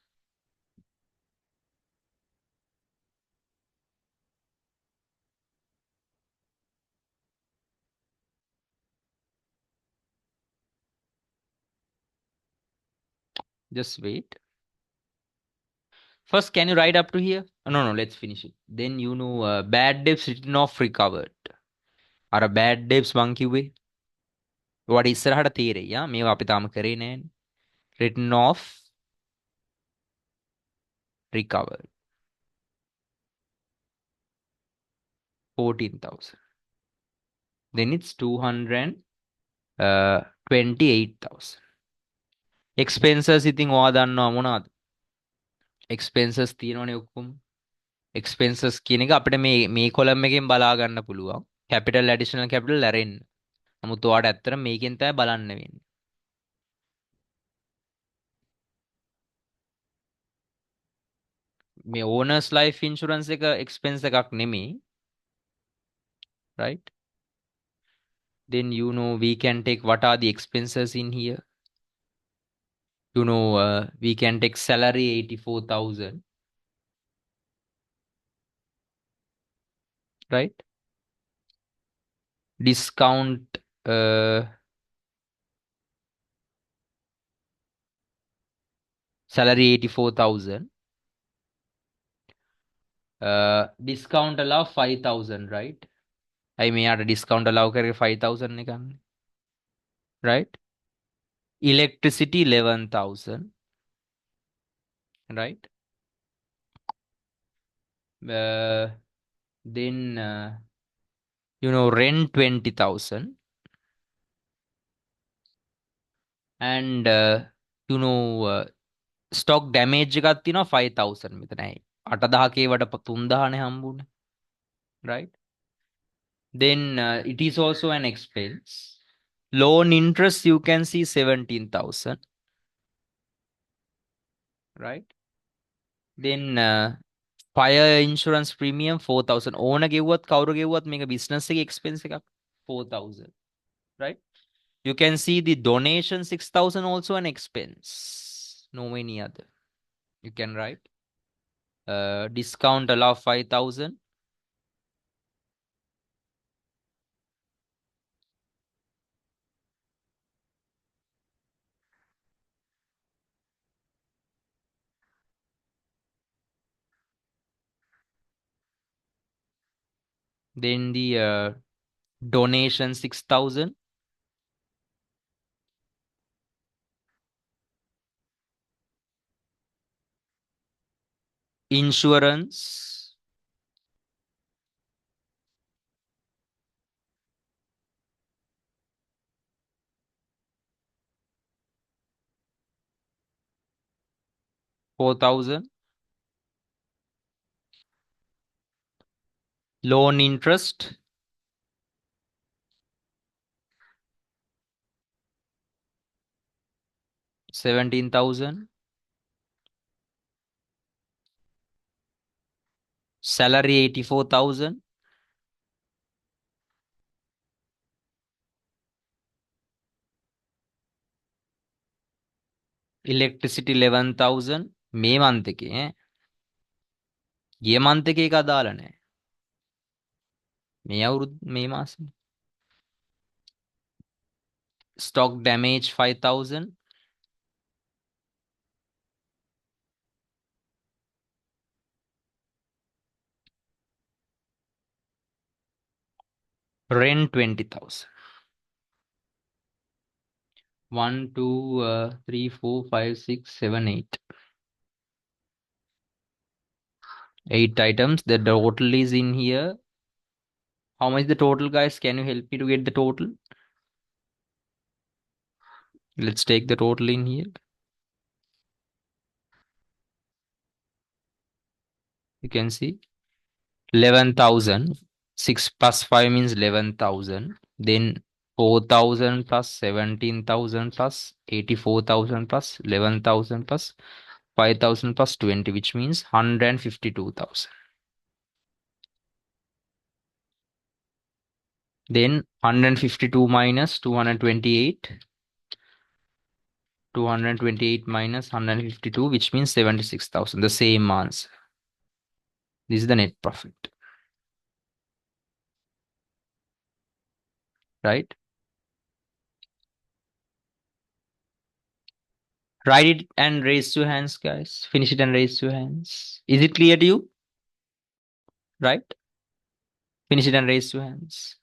Just wait. First, can you write up to here? No, let's finish it. Then bad debts written off recovered. අර bad debts මං කිව්වේ. ඔයාට ඉස්සරහට තේරෙයි. මේවා අපි තාම කරේ නෑනේ. Written off recovered 14,000. Then it's 228,000. Expenses ඉතින් ඔයා දන්නවා මොනවද? Expenses තියෙනවනේ ඔක්කොම. එක්ස්පෙන්සස් කියන එක අපිට මේ කොලම් එකෙන් බලා ගන්න පුළුවන්. කැපිටල් ඇඩිෂනල් කැපිටල් ඇරෙන්න. නමුත් ඔයාලට ඇත්තට මේකෙන් තමයි බලන්න වෙන්නේ. මේ ඕනර්ස් ලයිෆ් ඉන්ෂුරන්ස් එක එක්ස්පෙන්ස් එකක් නෙමෙයි, right? Then we can take what are the expenses in here. We can take salary 84,000, right? Discount salary 84,000. Discount allow 5,000, right? I මෙයාට discount allow කරේ 5,000 එකන්නේ, right? Electricity 11,000, right? Uh, then rent 20,000, and you know stock damage එකක් තියෙනවා 5,000 මෙතනයි. 8,000 වට 3,000නේ හම්බුනේ, right? Then it is also an expense. Loan interest you can see 17,000, right? Then fire insurance premium 4,000. ඕන ගෙව්වත් කවුරු ගෙව්වත් මේක business එකේ expense එකක් 4,000, right? You can see the donation 6,000 also an expense. No any other. You can write. Discount allow 5,000. Then the donation 6,000. Insurance 4,000. Loan interest 17,000. Salary 84,000. Electricity 11,000. මේ month එකේ ගිය month එකේ එක අදාළ නැහැ. මේ මාසෙ. Stock damage 5,000. Rent 20,000. 1, 2, 3, 4, 5, 6, 7, 8. 8 items. The total is in here. How much the total, guys? Can you help me to get the total? Let's take the total in here. You can see 11,000. 6 plus 5 means 11,000. Then 4,000 plus 17,000 plus 84,000 plus 11,000 plus 5,000 plus 20, which means 152,000. Then 152 minus 228. 228 minus 152, which means 76,000. The same answer. This is the net profit, right? Write it and raise your hands, guys. Finish it and raise your hands. Is it clear to you? Right? Finish it and raise your hands.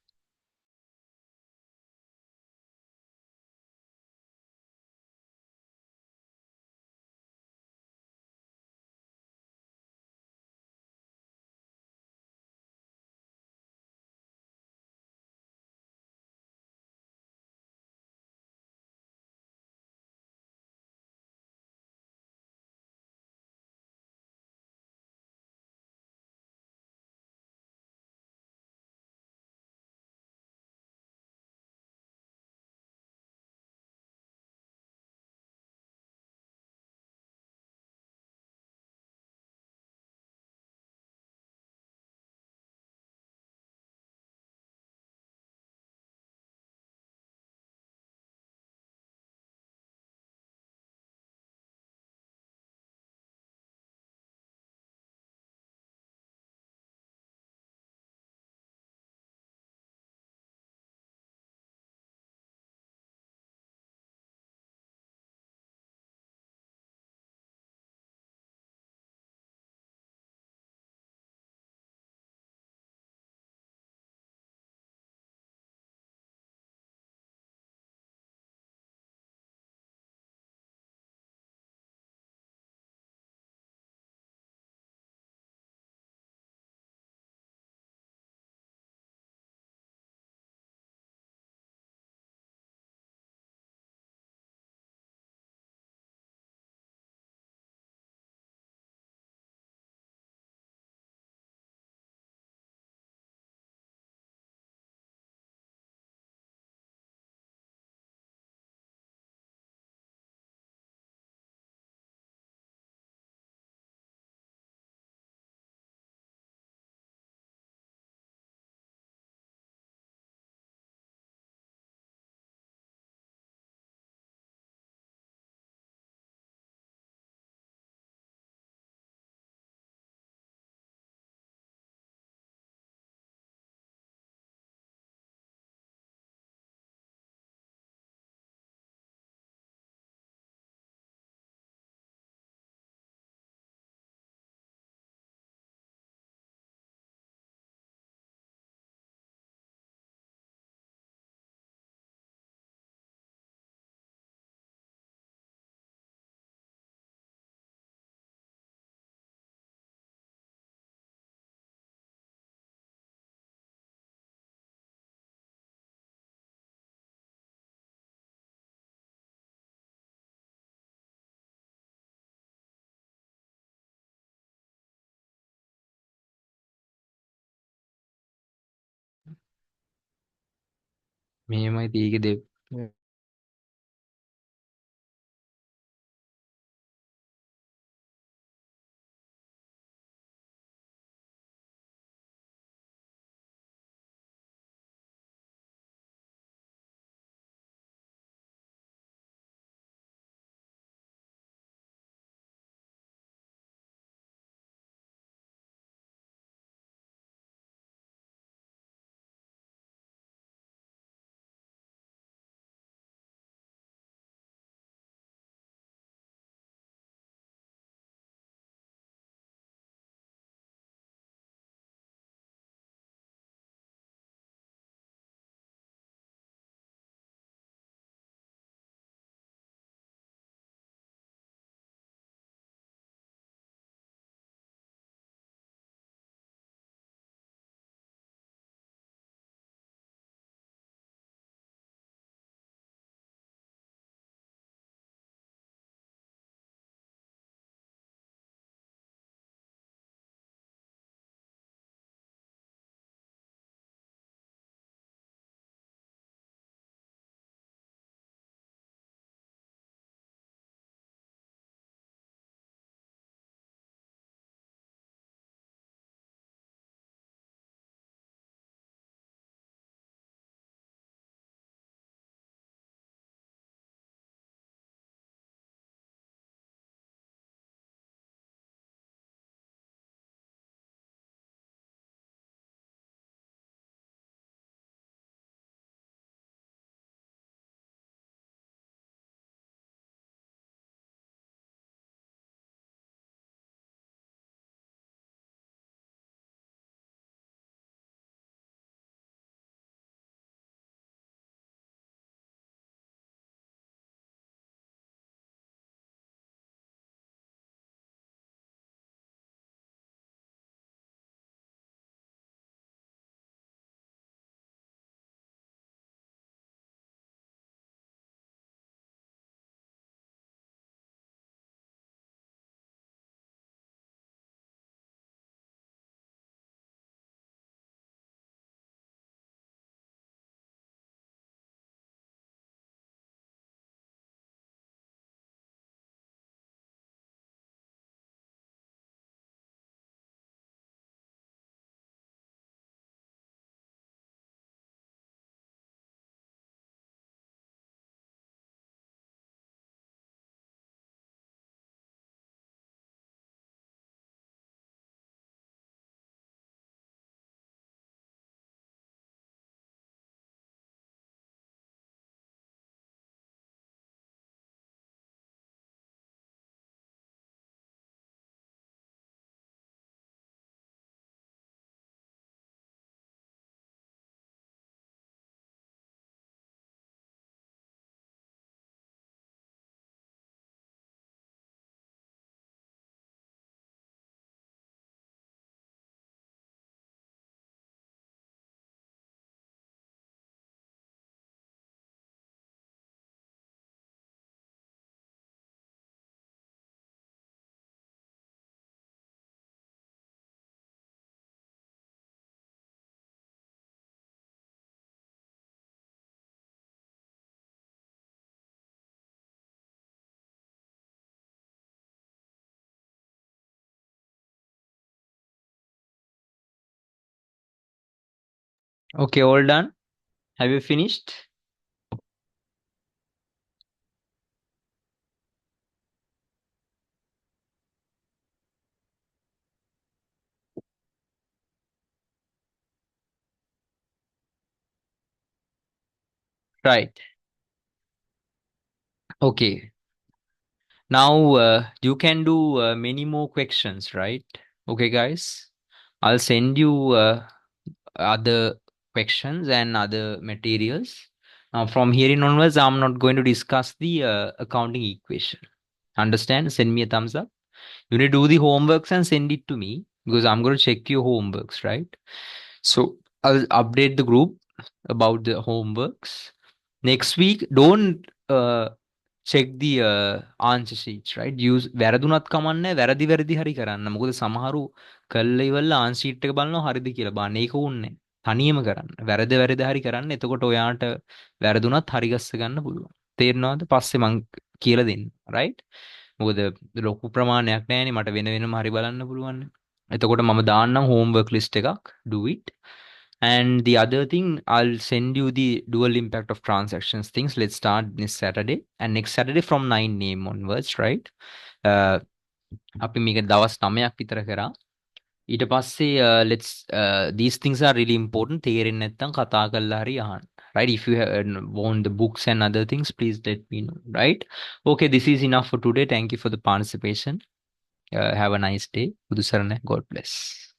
මෙහෙමයි තියෙක දෙව්. Okay, all done. Have you finished? Right. Okay. Now you can do many more questions, right? Okay, guys. I'll send you other questions and other materials. Now, from here in onwards, I'm not going to discuss the accounting equation. Understand? Send me a thumbs up. You need to do the homeworks and send it to me because I'm going to check your homeworks, right? So I'll update the group about the homeworks. Next week, don't check the answer sheets, right? Use වැරදුනත් කමන්නේ වැරදි හරි කරන්න. මොකද සමහරු කල්ල ඉවරලා answer sheet එක බලනවා හරිද කියලා බලන්න. ඒක ඕනේ. තනියම කරන්න. වැරදි හරි කරන්න. එතකොට ඔයාට වැරදුනත් හරි ගස්ස ගන්න පුළුවන්. තේරෙනවද? පස්සේ මං කියලා දෙන්න. right? මොකද ලොකු ප්‍රමාණයක් නැහැනේ මට වෙන වෙනම හරි බලන්න පුළුවන්. එතකොට මම දාන්නම් homework list එකක්. Do it. And the other thing, I'll send you the dual impact of transactions things. Let's start this Saturday. And next Saturday from 9 a.m. onwards, right? Uh, අපි මේක දවස් 9ක් විතර කරා. ඊට පස්සේ let's these things are really important. තේරෙන්නේ නැත්නම් කතා කරලා හරි අහන්න. Right? If you want the books and other things, please let me know. Right? Okay, this is enough for today. Thank you for the participation. Have a nice day. බුදු සරණයි. God bless.